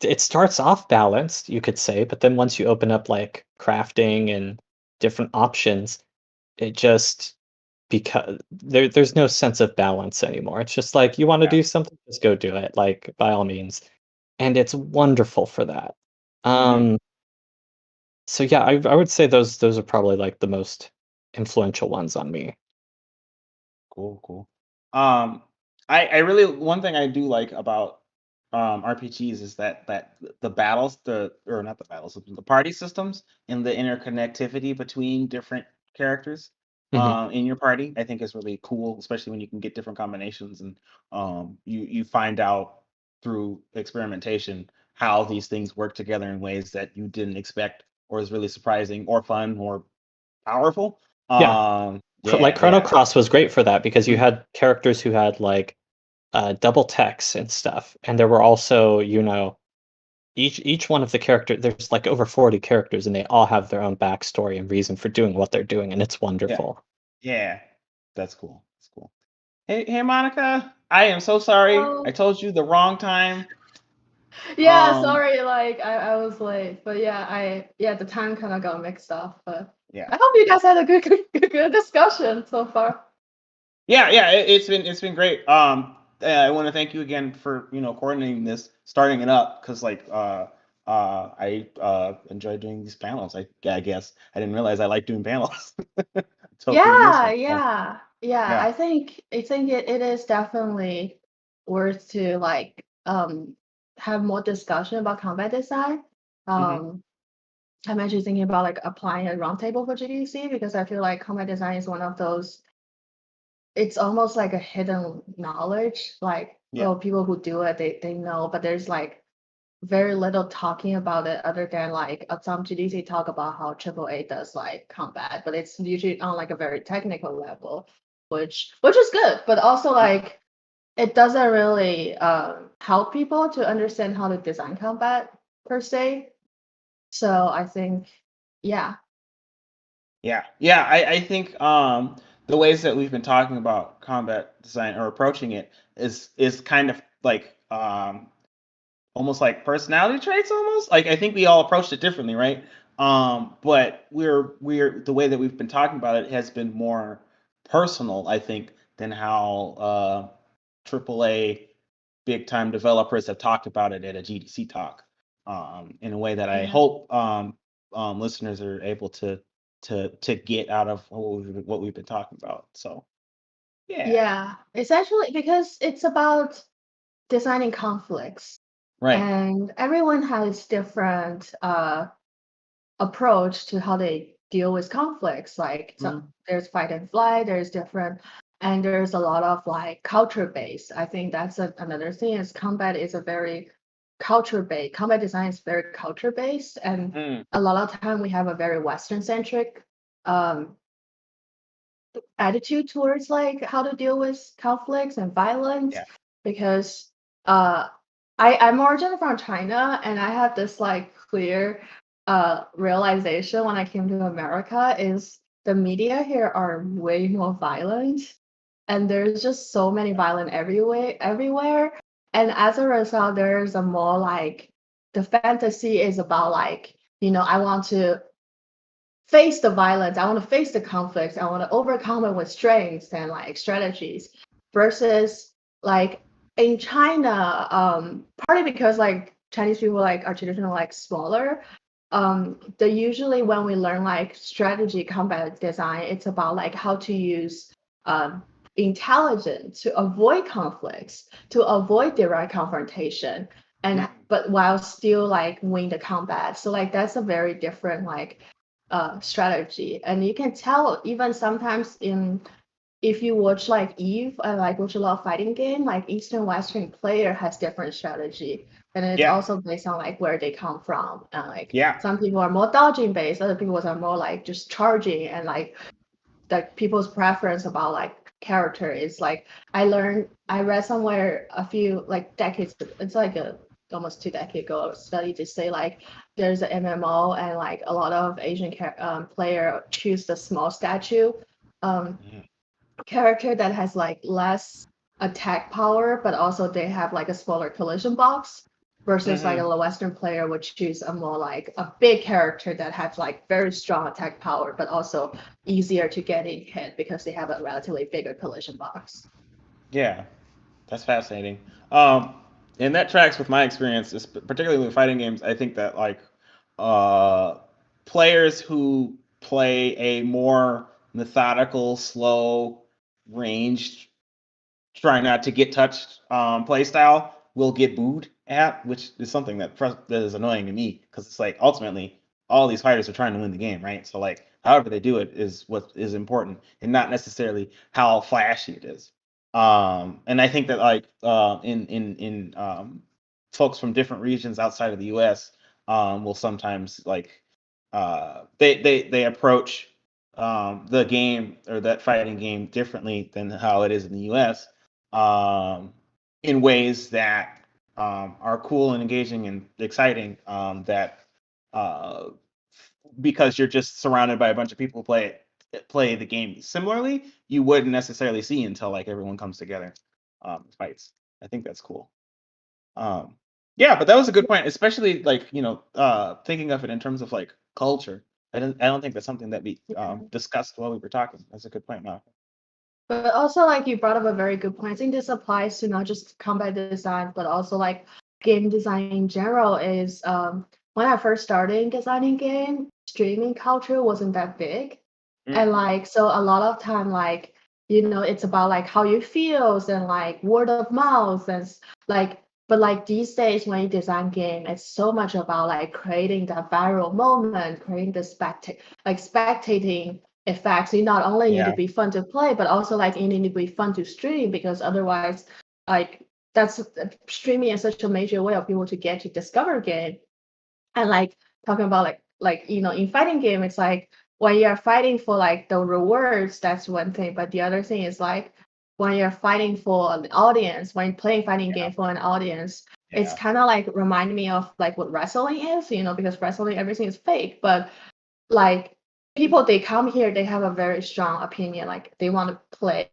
Speaker 6: it starts off balanced, you could say, but then once you open up like crafting and different options, it just because there's no sense of balance anymore. It's just like you want to
Speaker 3: Yeah.
Speaker 6: do something, just go do it, like by all means. And it's wonderful for that. So yeah, I would say those are probably like the most influential ones on me.
Speaker 3: Cool. I really, one thing I do like about RPGs is that the battles, or not the battles, the party systems and the interconnectivity between different characters in your party, I think is really cool, especially when you can get different combinations and you find out through experimentation how these things work together in ways that you didn't expect, or is really surprising or fun or powerful.
Speaker 6: Yeah. Like Chrono
Speaker 3: Yeah.
Speaker 6: Cross was great for that because you
Speaker 3: Mhm.
Speaker 6: had characters who had like double techs and stuff, and there were also, you know, each one of the characters. There's like over 40 characters, and they all have their own backstory and reason for doing what they're doing, and it's wonderful.
Speaker 3: Yeah, that's cool. That's cool. Hey, Monica. I am so sorry.
Speaker 8: Oh.
Speaker 3: I told you the wrong time.
Speaker 8: Yeah, sorry, like I was late, but the time kind of got mixed up. But
Speaker 3: Yeah.
Speaker 8: I hope you guys had a good discussion so far.
Speaker 3: Yeah. It's been great. I want to thank you again for coordinating this, starting it up, because I enjoy doing these panels. I guess I didn't realize I like doing panels. So it's really useful.
Speaker 8: Yeah. I think it is definitely worth to like have more discussion about combat design. I'm actually thinking about like applying a roundtable for GDC because I feel like combat design is one of those. It's almost like a hidden knowledge. Like people who do it, they know, but there's like very little talking about it other than like some GDC talk about how AAA does like combat, but it's usually on like a very technical level, which is good, but also like it doesn't really help people to understand how to design combat per se. So I think, yeah.
Speaker 3: I think the ways that we've been talking about combat design or approaching it is kind of like almost like personality traits, almost like I think we all approached it differently, right? But we're the way that we've been talking about it has been more personal, I think, than how AAA big time developers have talked about it at a GDC talk, in a way that I hope listeners are able to get out of what we've been talking about. So
Speaker 8: Yeah, it's actually because it's about designing conflicts.
Speaker 3: Right.
Speaker 8: And everyone has different approach to how they deal with conflicts. Like there's fight and flight, there's different, and there's a lot of like culture based. I think that's another thing is combat is a very culture based. Combat design is very culture based, and a lot of time we have a very Western centric attitude towards like how to deal with conflicts and violence because I'm originally from China and I had this like clear realization when I came to America is the media here are way more violent and there's just so many violent everywhere and as a result there's a more like the fantasy is about like I want to face the violence, I want to face the conflicts, I want to overcome it with strengths and like strategies versus like in China, partly because like Chinese people like are traditionally like smaller. They usually when we learn like strategy combat design, it's about like how to use intelligence to avoid conflicts, to avoid direct confrontation, and but while still like win the combat. So like that's a very different like strategy, and you can tell even sometimes if you watch like Eve and like watch a lot of fighting game, like Eastern Western player has different strategy, and it's also based on like where they come from. Like some people are more dodging based, other people are more like just charging, and like people's preference about like character is like I read somewhere a few like decades, it's like almost 2 decades ago, a study to say like there's an MMO and like a lot of Asian player choose the small statue character that has like less attack power, but also they have like a smaller collision box versus like a Western player would choose a more like a big character that has like very strong attack power, but also easier to get in hit because they have a relatively bigger collision box.
Speaker 3: Yeah, that's fascinating. And that tracks with my experience, particularly with fighting games. I think that like players who play a more methodical, slow, ranged, try not to get touched play style will get booed at, which is something that is annoying to me, because it's like ultimately all these fighters are trying to win the game, right? So like however they do it is what is important, and not necessarily how flashy it is. And I think that like in folks from different regions outside of the U.S. Will sometimes like they approach the game or that fighting game differently than how it is in the U.S. In ways that are cool and engaging and exciting. That because you're just surrounded by a bunch of people who play the game similarly, you wouldn't necessarily see until like everyone comes together fights. I think that's cool. Yeah, but that was a good point, especially like thinking of it in terms of like culture. I don't think that's something that we discussed while we were talking. That's a good point, Malcolm.
Speaker 8: But also, like, you brought up a very good point. I think this applies to not just combat design, but also like game design in general. Is when I first started designing game, streaming culture wasn't that big, and like so a lot of time like it's about like how you feels and like word of mouth and like. But like these days, when you design game, it's so much about like creating that viral moment, creating the spectating effects. You not only need to be fun to play, but also like you need to be fun to stream, because otherwise, like that's streaming is such a major way of people to get to discover game. And like talking about like in fighting game, it's like when you're fighting for like the rewards, that's one thing. But the other thing is like when you're fighting for an audience, when playing fighting game for an audience, it's kind of like remind me of like what wrestling is, because wrestling everything is fake, but like people they come here, they have a very strong opinion, like they want to play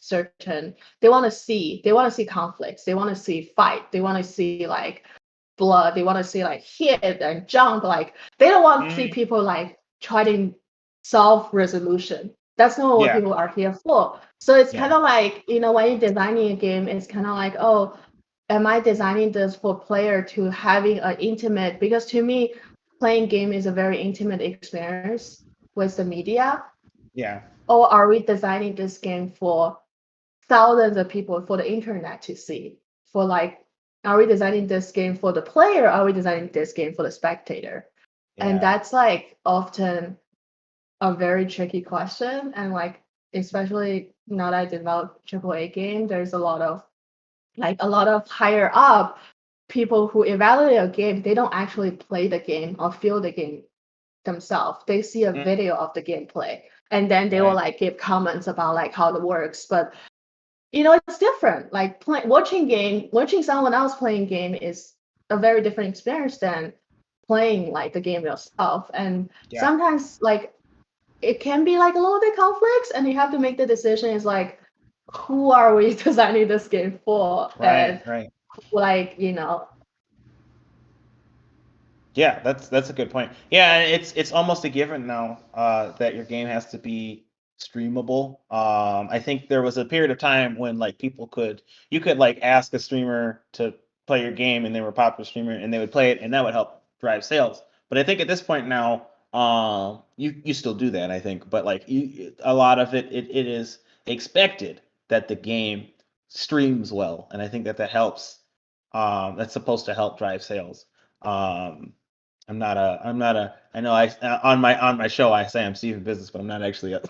Speaker 8: they want to see conflicts, they want to see fight, they want to see like blood, they want to see like hit and jump, like they don't want to see people like try to solve resolution. That's not what people are here for. So it's kind of like when you're designing a game, it's kind of like, oh, am I designing this for player to having an intimate, because to me playing game is a very intimate experience with the media. Or are we designing this game for thousands of people, for the internet to see? For like, are we designing this game for the player? Are we designing this game for the spectator? And that's like often a very tricky question. And like, especially now that I develop AAA game, there's a lot of higher up people who evaluate a game. They don't actually play the game or feel the game themselves. They see a video of the gameplay, and then they will like give comments about like how it works. But it's different. Like watching someone else playing game is a very different experience than playing like the game yourself. And sometimes like it can be like a little bit conflicts, and you have to make the decision is like, who are we designing this game for?
Speaker 3: Right.
Speaker 8: Like
Speaker 3: Yeah, that's a good point. Yeah, it's almost a given now that your game has to be streamable. I think there was a period of time when like you could like ask a streamer to play your game, and they were a popular streamer, and they would play it, and that would help drive sales. But I think at this point now, you still do that, I think, but like a lot of it is expected that the game streams well, and I think that helps. That's supposed to help drive sales. I know on my show I say I'm Steve in business, but I'm not actually a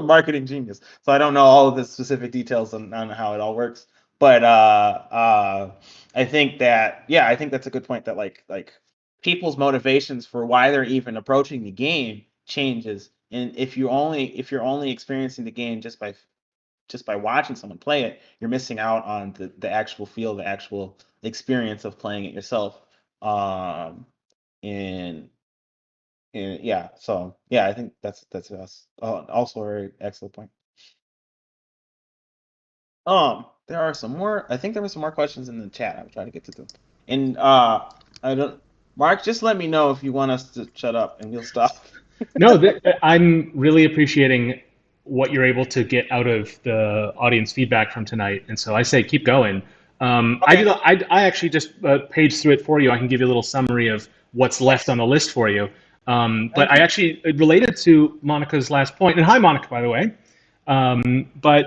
Speaker 3: marketing genius. So I don't know all of the specific details on how it all works. But I think that's a good point, that like people's motivations for why they're even approaching the game changes. And if you're only experiencing the game just by watching someone play it, you're missing out on the actual feel, the actual experience of playing it yourself. And I think that's also a very excellent point. There are some more. I think there were some more questions in the chat. I'm trying to get to them. And I don't. Mark, just let me know if you want us to shut up, and we'll stop.
Speaker 5: No, I'm really appreciating what you're able to get out of the audience feedback from tonight, and so I say keep going. Okay. I actually just paged through it for you. I can give you a little summary of what's left on the list for you. But I actually related to Monica's last point, and hi Monica, by the way. About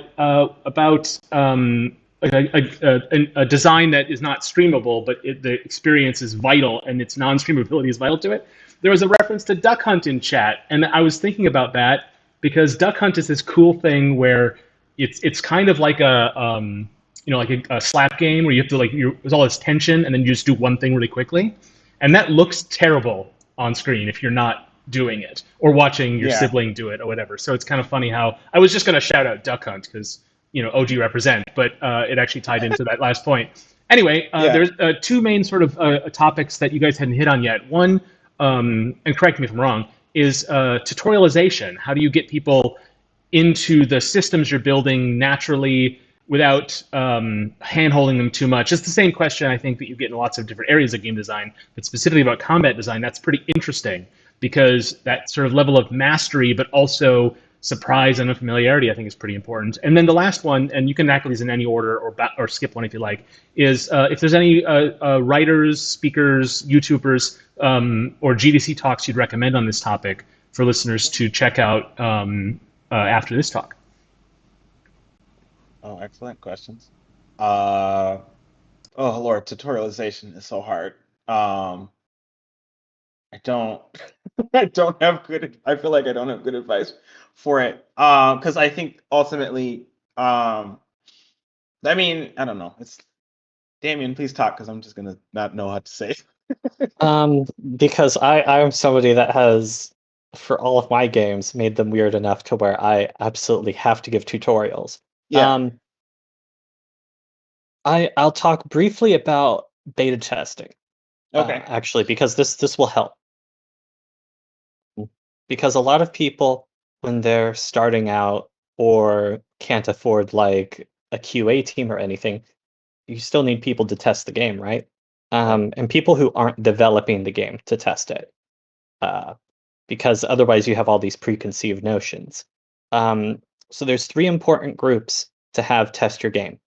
Speaker 5: a design that is not streamable, but the experience is vital, and its non-streamability is vital to it. There was a reference to Duck Hunt in chat, and I was thinking about that because Duck Hunt is this cool thing where it's kind of like a slap game where you have to there's all this tension, and then you just do one thing really quickly, and that looks terrible on screen if you're not doing it or watching your sibling do it or whatever. So it's kind of funny how I was just going to shout out Duck Hunt because OG represent, but it actually tied into that last point. Anyway, there's two main sort of topics that you guys hadn't hit on yet. One, and correct me if I'm wrong, is tutorialization. How do you get people into the systems you're building naturally without hand-holding them too much? It's the same question I think that you get in lots of different areas of game design, but specifically about combat design, that's pretty interesting because that sort of level of mastery, but also surprise and unfamiliarity, I think is pretty important. And then the last one, and you can tackle these in any order or skip one if you like, is if there's any writers, speakers, YouTubers, or GDC talks you'd recommend on this topic for listeners to check out after this talk.
Speaker 3: Oh, excellent questions. Oh Lord, tutorialization is so hard. I don't have good. I feel like I don't have good advice for it. Because I think ultimately, I mean, I don't know. It's Damien, please talk, because I'm just gonna not know how to say.
Speaker 6: Because I'm somebody that has, for all of my games, made them weird enough to where I absolutely have to give tutorials.
Speaker 3: Yeah.
Speaker 6: I'll talk briefly about beta testing.
Speaker 3: Okay.
Speaker 6: Actually, because this will help. Because a lot of people, when they're starting out or can't afford like a QA team or anything, you still need people to test the game, right? And people who aren't developing the game to test it. Because otherwise you have all these preconceived notions. So there's three important groups to have test your game.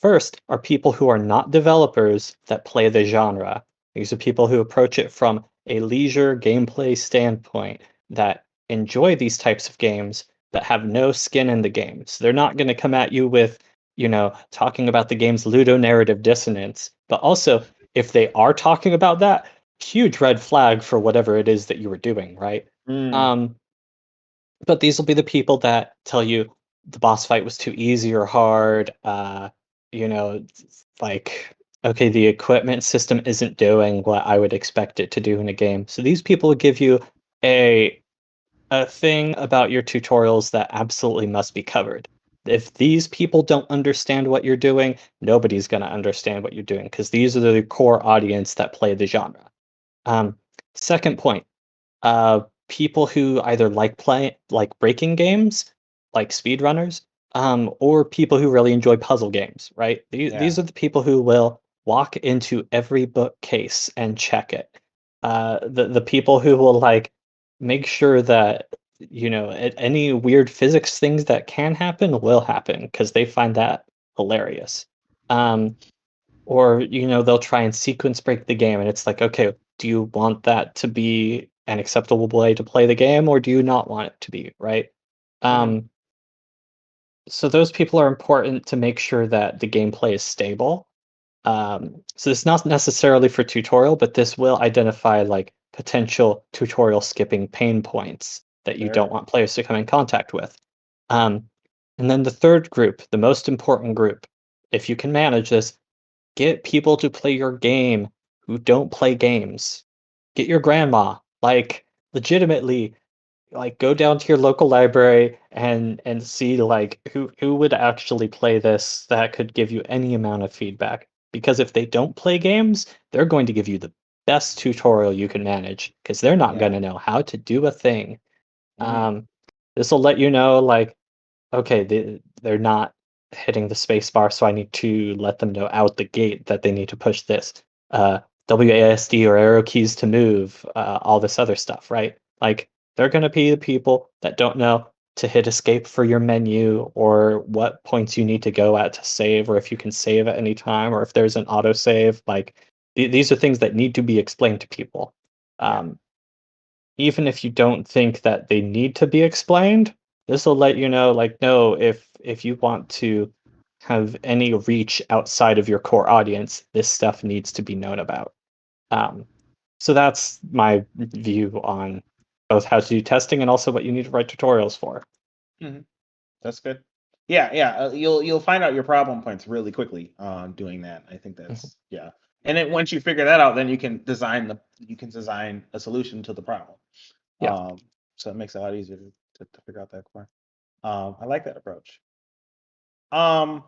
Speaker 6: First are people who are not developers that play the genre. These are people who approach it from a leisure gameplay standpoint that enjoy these types of games that have no skin in the game. So they're not going to come at you with, talking about the game's ludonarrative dissonance. But also, if they are talking about that, huge red flag for whatever it is that you were doing, right? But these will be the people that tell you the boss fight was too easy or hard. Okay, the equipment system isn't doing what I would expect it to do in a game. So these people will give you a thing about your tutorials that absolutely must be covered. If these people don't understand what you're doing, nobody's going to understand what you're doing because these are the core audience that play the genre. Second point, people who either like breaking games, like speedrunners, or people who really enjoy puzzle games, right? These are the people who will walk into every bookcase and check it. The people who will make sure that any weird physics things that can happen will happen because they find that hilarious. Or they'll try and sequence break the game, and it's like, okay, do you want that to be an acceptable way to play the game, or do you not want it to be, right? So those people are important to make sure that the gameplay is stable. So it's not necessarily for tutorial, but this will identify potential tutorial skipping pain points that you don't want players to come in contact with. And then the third group, the most important group, if you can manage this, get people to play your game who don't play games. Get your grandma, legitimately, go down to your local library and see who would actually play this that could give you any amount of feedback. Because if they don't play games, they're going to give you the best tutorial you can manage because they're not going to know how to do a thing. This will let you know, okay, they're not hitting the space bar, so I need to let them know out the gate that they need to push this. WASD or arrow keys to move, all this other stuff, right? They're going to be the people that don't know to hit escape for your menu or what points you need to go at to save, or if you can save at any time, or if there's an autosave. these are things that need to be explained to people. Even if you don't think that they need to be explained, this will let you know, like, no, if you want to have any reach outside of your core audience, this stuff needs to be known about. So that's my view on both how to do testing and also what you need to write tutorials for.
Speaker 3: That's good. Yeah. You'll find out your problem points really quickly on doing that. I think that's yeah. And then once you figure that out, then you can design a solution to the problem.
Speaker 6: Yeah.
Speaker 3: So it makes it a lot easier to figure out that core. I like that approach. I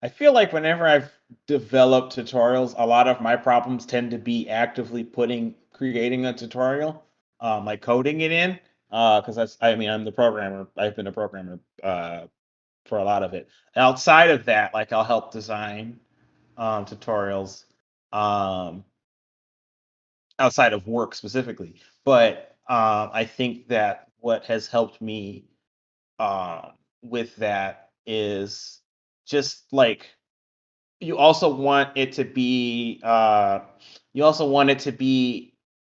Speaker 3: feel like whenever I've developed tutorials, a lot of my problems tend to be actively creating a tutorial, like coding it in, because I'm the programmer. I've been a programmer for a lot of it. Outside of that, like I'll help design tutorials outside of work specifically. But I think that what has helped me with that is just like you also want it to be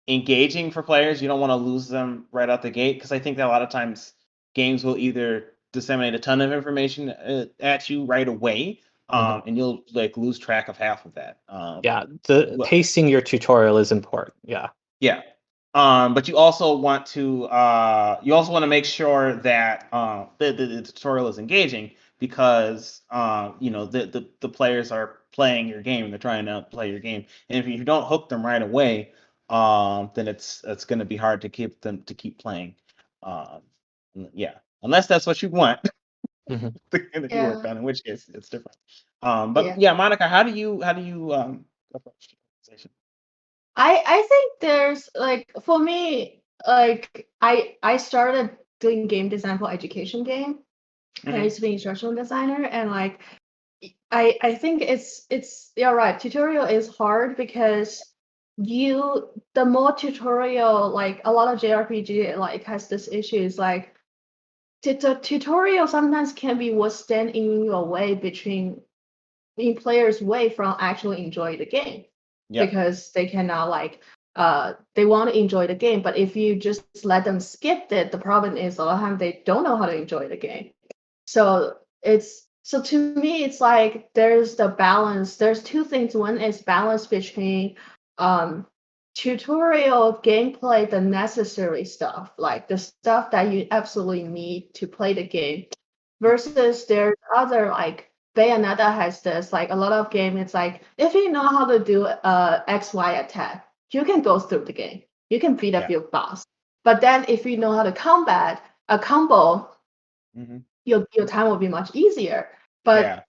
Speaker 3: engaging for players. You don't want to lose them right out the gate, because I think that a lot of times games will either disseminate a ton of information at you right away, and you'll like lose track of half of that.
Speaker 6: Pacing your tutorial is important.
Speaker 3: Yeah. But you also want to make sure that the tutorial is engaging, because the players are playing your game and they're trying to play your game, and if you don't hook them right away, then it's going to be hard to keep playing. Unless that's what you want to work on, in which case it's different. Monica, how do you approach organization?
Speaker 8: I think there's like, for me, like I started doing game design for education game. I used to be instructional designer, and like I think it's you're right. Tutorial is hard because the more tutorial, like a lot of JRPG like has this issue, is like the tutorial sometimes can be what stand in your way in players' way from actually enjoy the game. Because they cannot like they want to enjoy the game, but if you just let them skip it, the problem is a lot of times they don't know how to enjoy the game. So to me, it's like there's the balance. There's two things. One is balance between tutorial gameplay, the necessary stuff, like the stuff that you absolutely need to play the game, versus there's other, like Bayonetta has this, like a lot of game, it's like if you know how to do XY attack, you can go through the game. You can beat up your boss. But then if you know how to combat a combo, your time will be much easier. But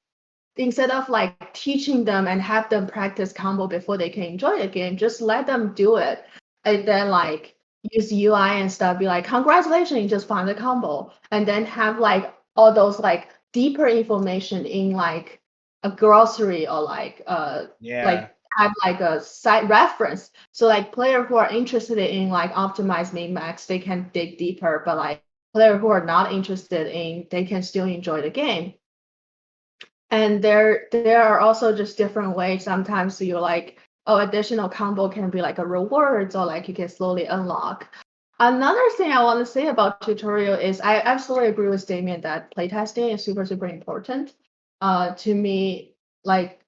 Speaker 8: instead of like teaching them and have them practice combo before they can enjoy the game, just let them do it. And then like use UI and stuff, be like, congratulations, you just found a combo. And then have like all those like deeper information in like a glossary, or like like have like a site reference. So like player who are interested in like optimize min-max, they can dig deeper, but like player who are not interested in, they can still enjoy the game. And there are also just different ways. Sometimes you're like, oh, additional combo can be like a rewards, or like you can slowly unlock. Another thing I want to say about tutorial is I absolutely agree with Damien that playtesting is super, super important. To me, like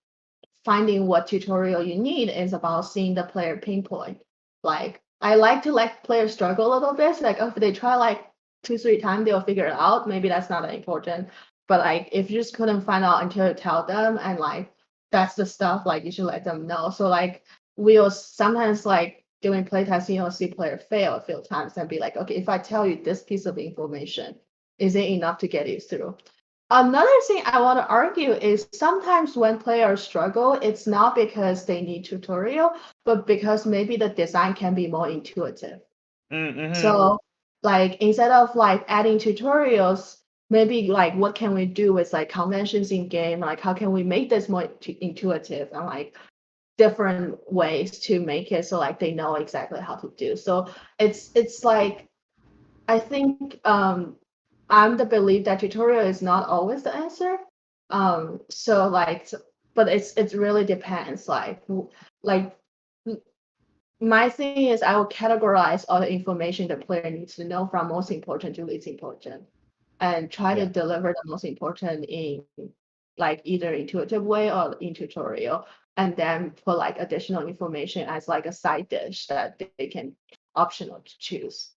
Speaker 8: finding what tutorial you need is about seeing the player pinpoint. Like I like to let players struggle a little bit. So like if they try like 2-3 times, they'll figure it out. Maybe that's not that important. But like if you just couldn't find out until you tell them, and like that's the stuff like you should let them know. So like we'll sometimes like doing playtesting, you'll see player fail a few times and be like, okay, if I tell you this piece of information, is it enough to get you through? Another thing I want to argue is sometimes when players struggle, it's not because they need tutorial, but because maybe the design can be more intuitive. So like instead of like adding tutorials, maybe like what can we do with like conventions in game? Like how can we make this more intuitive, and like different ways to make it so like they know exactly how to do. So it's like I think I'm the belief that tutorial is not always the answer. So like but it really depends. Like my thing is I will categorize all the information the player needs to know from most important to least important, and try to deliver the most important in like either intuitive way or in tutorial, and then put like additional information as like a side dish that they can optional to choose.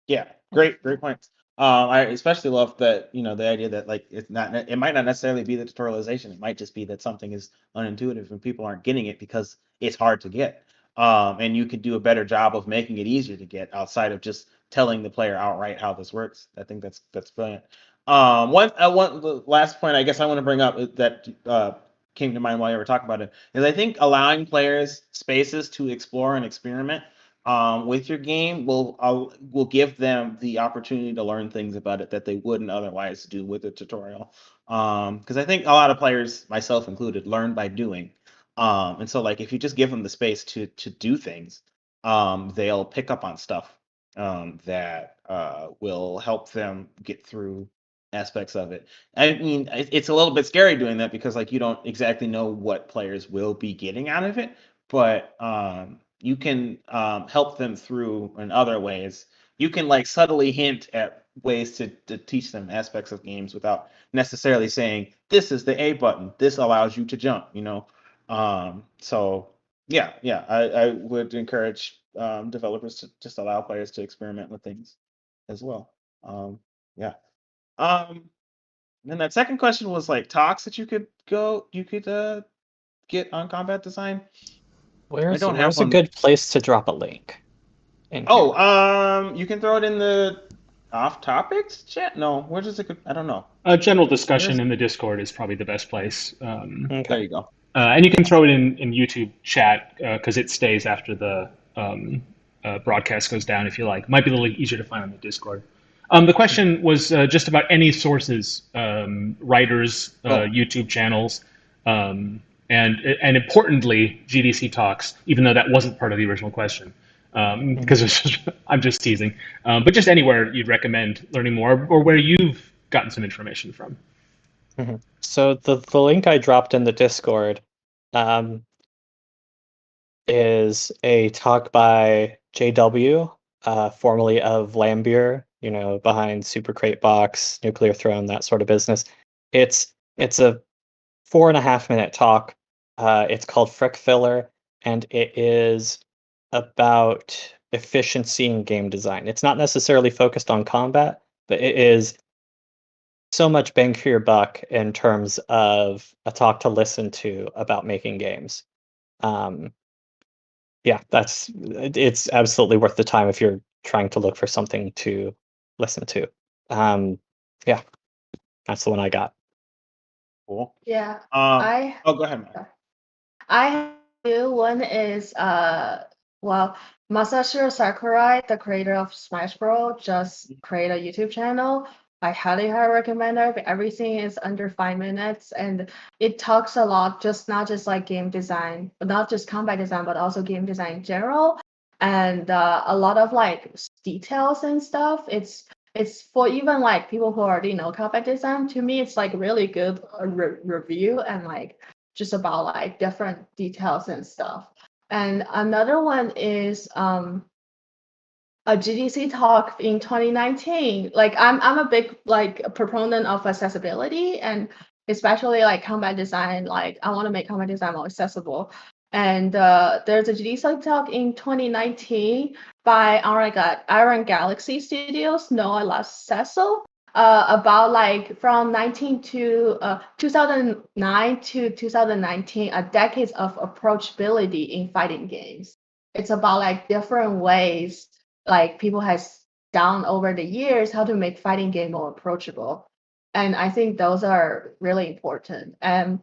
Speaker 3: Yeah, great point. I especially love that, the idea that like it might not necessarily be the tutorialization. It might just be that something is unintuitive and people aren't getting it because it's hard to get. And you could do a better job of making it easier to get outside of just telling the player outright how this works. I think that's brilliant. The last point I guess I want to bring up that came to mind while you were talking about it is I think allowing players spaces to explore and experiment with your game will give them the opportunity to learn things about it that they wouldn't otherwise do with a tutorial. Because I think a lot of players, myself included, learn by doing. And so like if you just give them the space to do things, they'll pick up on stuff that will help them get through aspects of it. I mean, it's a little bit scary doing that because like you don't exactly know what players will be getting out of it, but you can help them through in other ways. You can like subtly hint at ways to teach them aspects of games without necessarily saying this is the A button, this allows you to jump, so I would encourage developers to just allow players to experiment with things as well. Yeah. Then that second question was like talks that you could get on combat design.
Speaker 6: Where's
Speaker 3: don't have
Speaker 6: a
Speaker 3: one.
Speaker 6: good place to drop a link? In
Speaker 3: Oh, you can throw it in the off topics chat. No, where does it go? I don't know.
Speaker 5: A general discussion in the Discord is probably the best place.
Speaker 3: There you go.
Speaker 5: And you can throw it in YouTube chat because it stays after the broadcast goes down if you like. Might be a little easier to find on the Discord. The question was just about any sources, writers, YouTube channels, and importantly, GDC talks, even though that wasn't part of the original question. Because I'm just teasing. But just anywhere you'd recommend learning more or where you've gotten some information from.
Speaker 6: So the link I dropped in the Discord is a talk by JW, formerly of Lambier, behind Super Crate Box, Nuclear Throne, that sort of business. It's a 4.5-minute talk. It's called Frick Filler, and it is about efficiency in game design. It's not necessarily focused on combat, but it is so much bang for your buck in terms of a talk to listen to about making games. It's absolutely worth the time if you're trying to look for something to listen to. That's the one I got.
Speaker 3: Cool.
Speaker 8: Yeah.
Speaker 3: Go ahead, Matt.
Speaker 8: I have two. One is Masashiro Sakurai, the creator of Smash Bros, just created a YouTube channel. I highly recommend it. Everything is under 5 minutes, and it talks a lot, not just like game design, but not just combat design, but also game design in general, and a lot of like details and stuff. It's for even like people who already know combat design. To me, it's like really good review and like just about like different details and stuff. And another one is a GDC talk in 2019. Like I'm a big like proponent of accessibility, and especially like combat design. Like I want to make combat design more accessible. And there's a GDC talk in 2019 by Iron Galaxy Studios, Noah Cecil, about like from 2009 to 2019, a decade of approachability in fighting games. It's about like different ways like people has done over the years how to make fighting game more approachable, and I think those are really important. And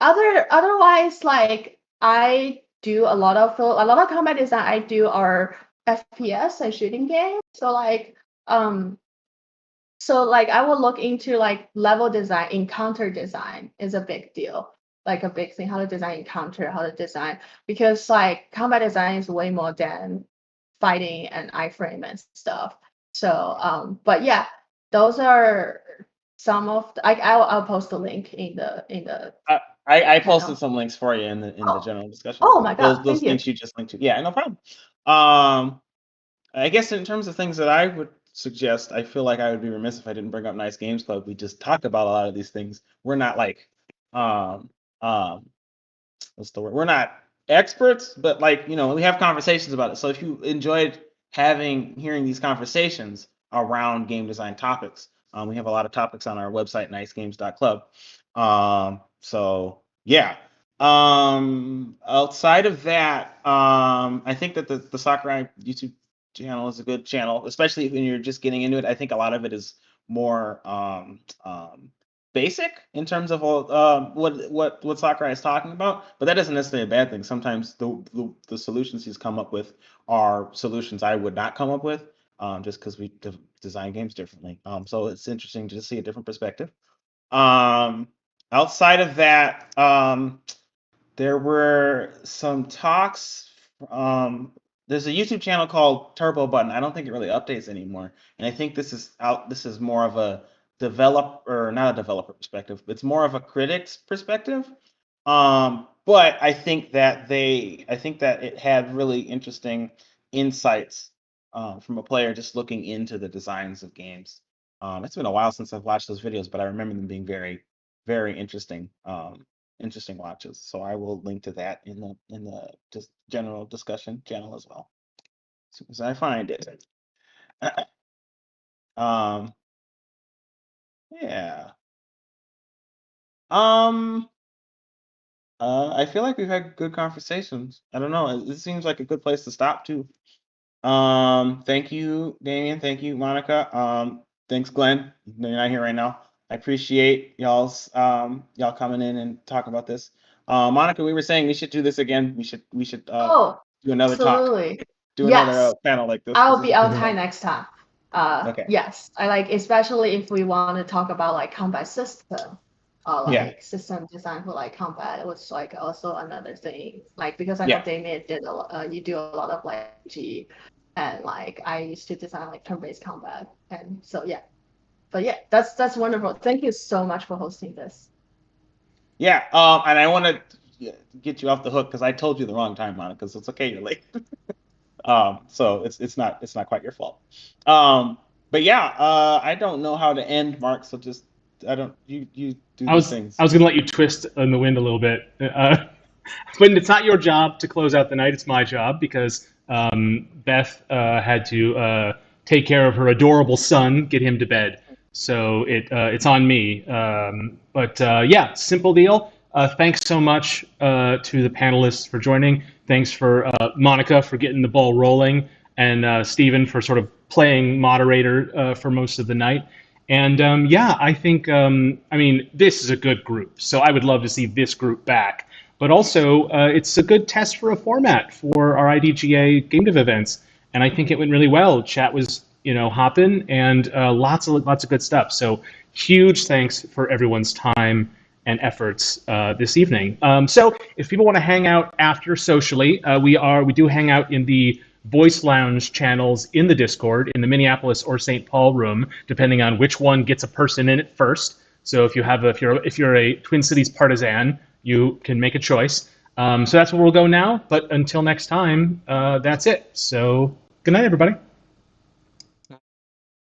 Speaker 8: otherwise, like I do a lot of combat design I do are FPS and shooting games. So like I will look into like level design, encounter design is a big deal, like a big thing, how to design encounter, how to design, because like combat design is way more than fighting and iframe and stuff. So but yeah, those are some of I'll post the link in the
Speaker 3: I posted some links for you in the general discussion.
Speaker 8: Oh my God,
Speaker 3: those
Speaker 8: thank you.
Speaker 3: links you just linked to. Yeah, no problem. I guess in terms of things that I would suggest, I feel like I would be remiss if I didn't bring up Nice Games Club. We just talked about a lot of these things. We're not like um what's the word? We're not experts, but like, we have conversations about it. So if you enjoyed hearing these conversations around game design topics, we have a lot of topics on our website, nicegames.club. So yeah. Outside of that, I think that the Sakurai YouTube channel is a good channel, especially when you're just getting into it. I think a lot of it is more basic in terms of what Sakurai is talking about, but that isn't necessarily a bad thing. Sometimes the solutions he's come up with are solutions I would not come up with, just because we design games differently. So it's interesting to just see a different perspective. Outside of that, there were some talks. There's a YouTube channel called Turbo Button. I don't think it really updates anymore, and I think this is more of a not a developer perspective. It's more of a critic's perspective. But I think that it had really interesting insights from a player just looking into the designs of games. It's been a while since I've watched those videos, but I remember them being very, very interesting. Interesting watches. So I will link to that in the just general discussion channel as well, as soon as I find it. Yeah. I feel like we've had good conversations. I don't know. It seems like a good place to stop too. Thank you, Damien. Thank you, Monica. Thanks, Glenn. You're not here right now. I appreciate y'all coming in and talking about this. Monica, we were saying we should do this again. We should do another
Speaker 8: absolutely.
Speaker 3: talk. Do another
Speaker 8: Yes.
Speaker 3: panel like this.
Speaker 8: I'll be on time next time.
Speaker 3: Okay.
Speaker 8: Yes, I like, especially if we want to talk about like combat system, system design for like combat. It was like also another thing. Like, because I know Damien did you do a lot of like G, and like I used to design like turn-based combat, and so yeah. But yeah, that's wonderful. Thank you so much for hosting this.
Speaker 3: Yeah. And I want to get you off the hook because I told you the wrong time, Monica. So it's okay, you're late. So it's not quite your fault. But yeah, I don't know how to end, Mark. So just you do these things.
Speaker 5: I was gonna let you twist in the wind a little bit. When it's not your job to close out the night, it's my job because Beth had to take care of her adorable son, get him to bed. So it's on me. But yeah, simple deal. Thanks so much to the panelists for joining. Thanks for Monica for getting the ball rolling, and Stephen for sort of playing moderator for most of the night. And yeah, I think, this is a good group, so I would love to see this group back. But also, it's a good test for a format for our IDGA game dev events, and I think it went really well. Chat was, hopping, and lots of good stuff. So huge thanks for everyone's time and efforts this evening. So if people want to hang out after socially, we do hang out in the voice lounge channels in the Discord in the Minneapolis or St. Paul room, depending on which one gets a person in it first. So if you're a Twin Cities partisan, you can make a choice. So that's where we'll go now. But until next time, that's it. So good night, everybody.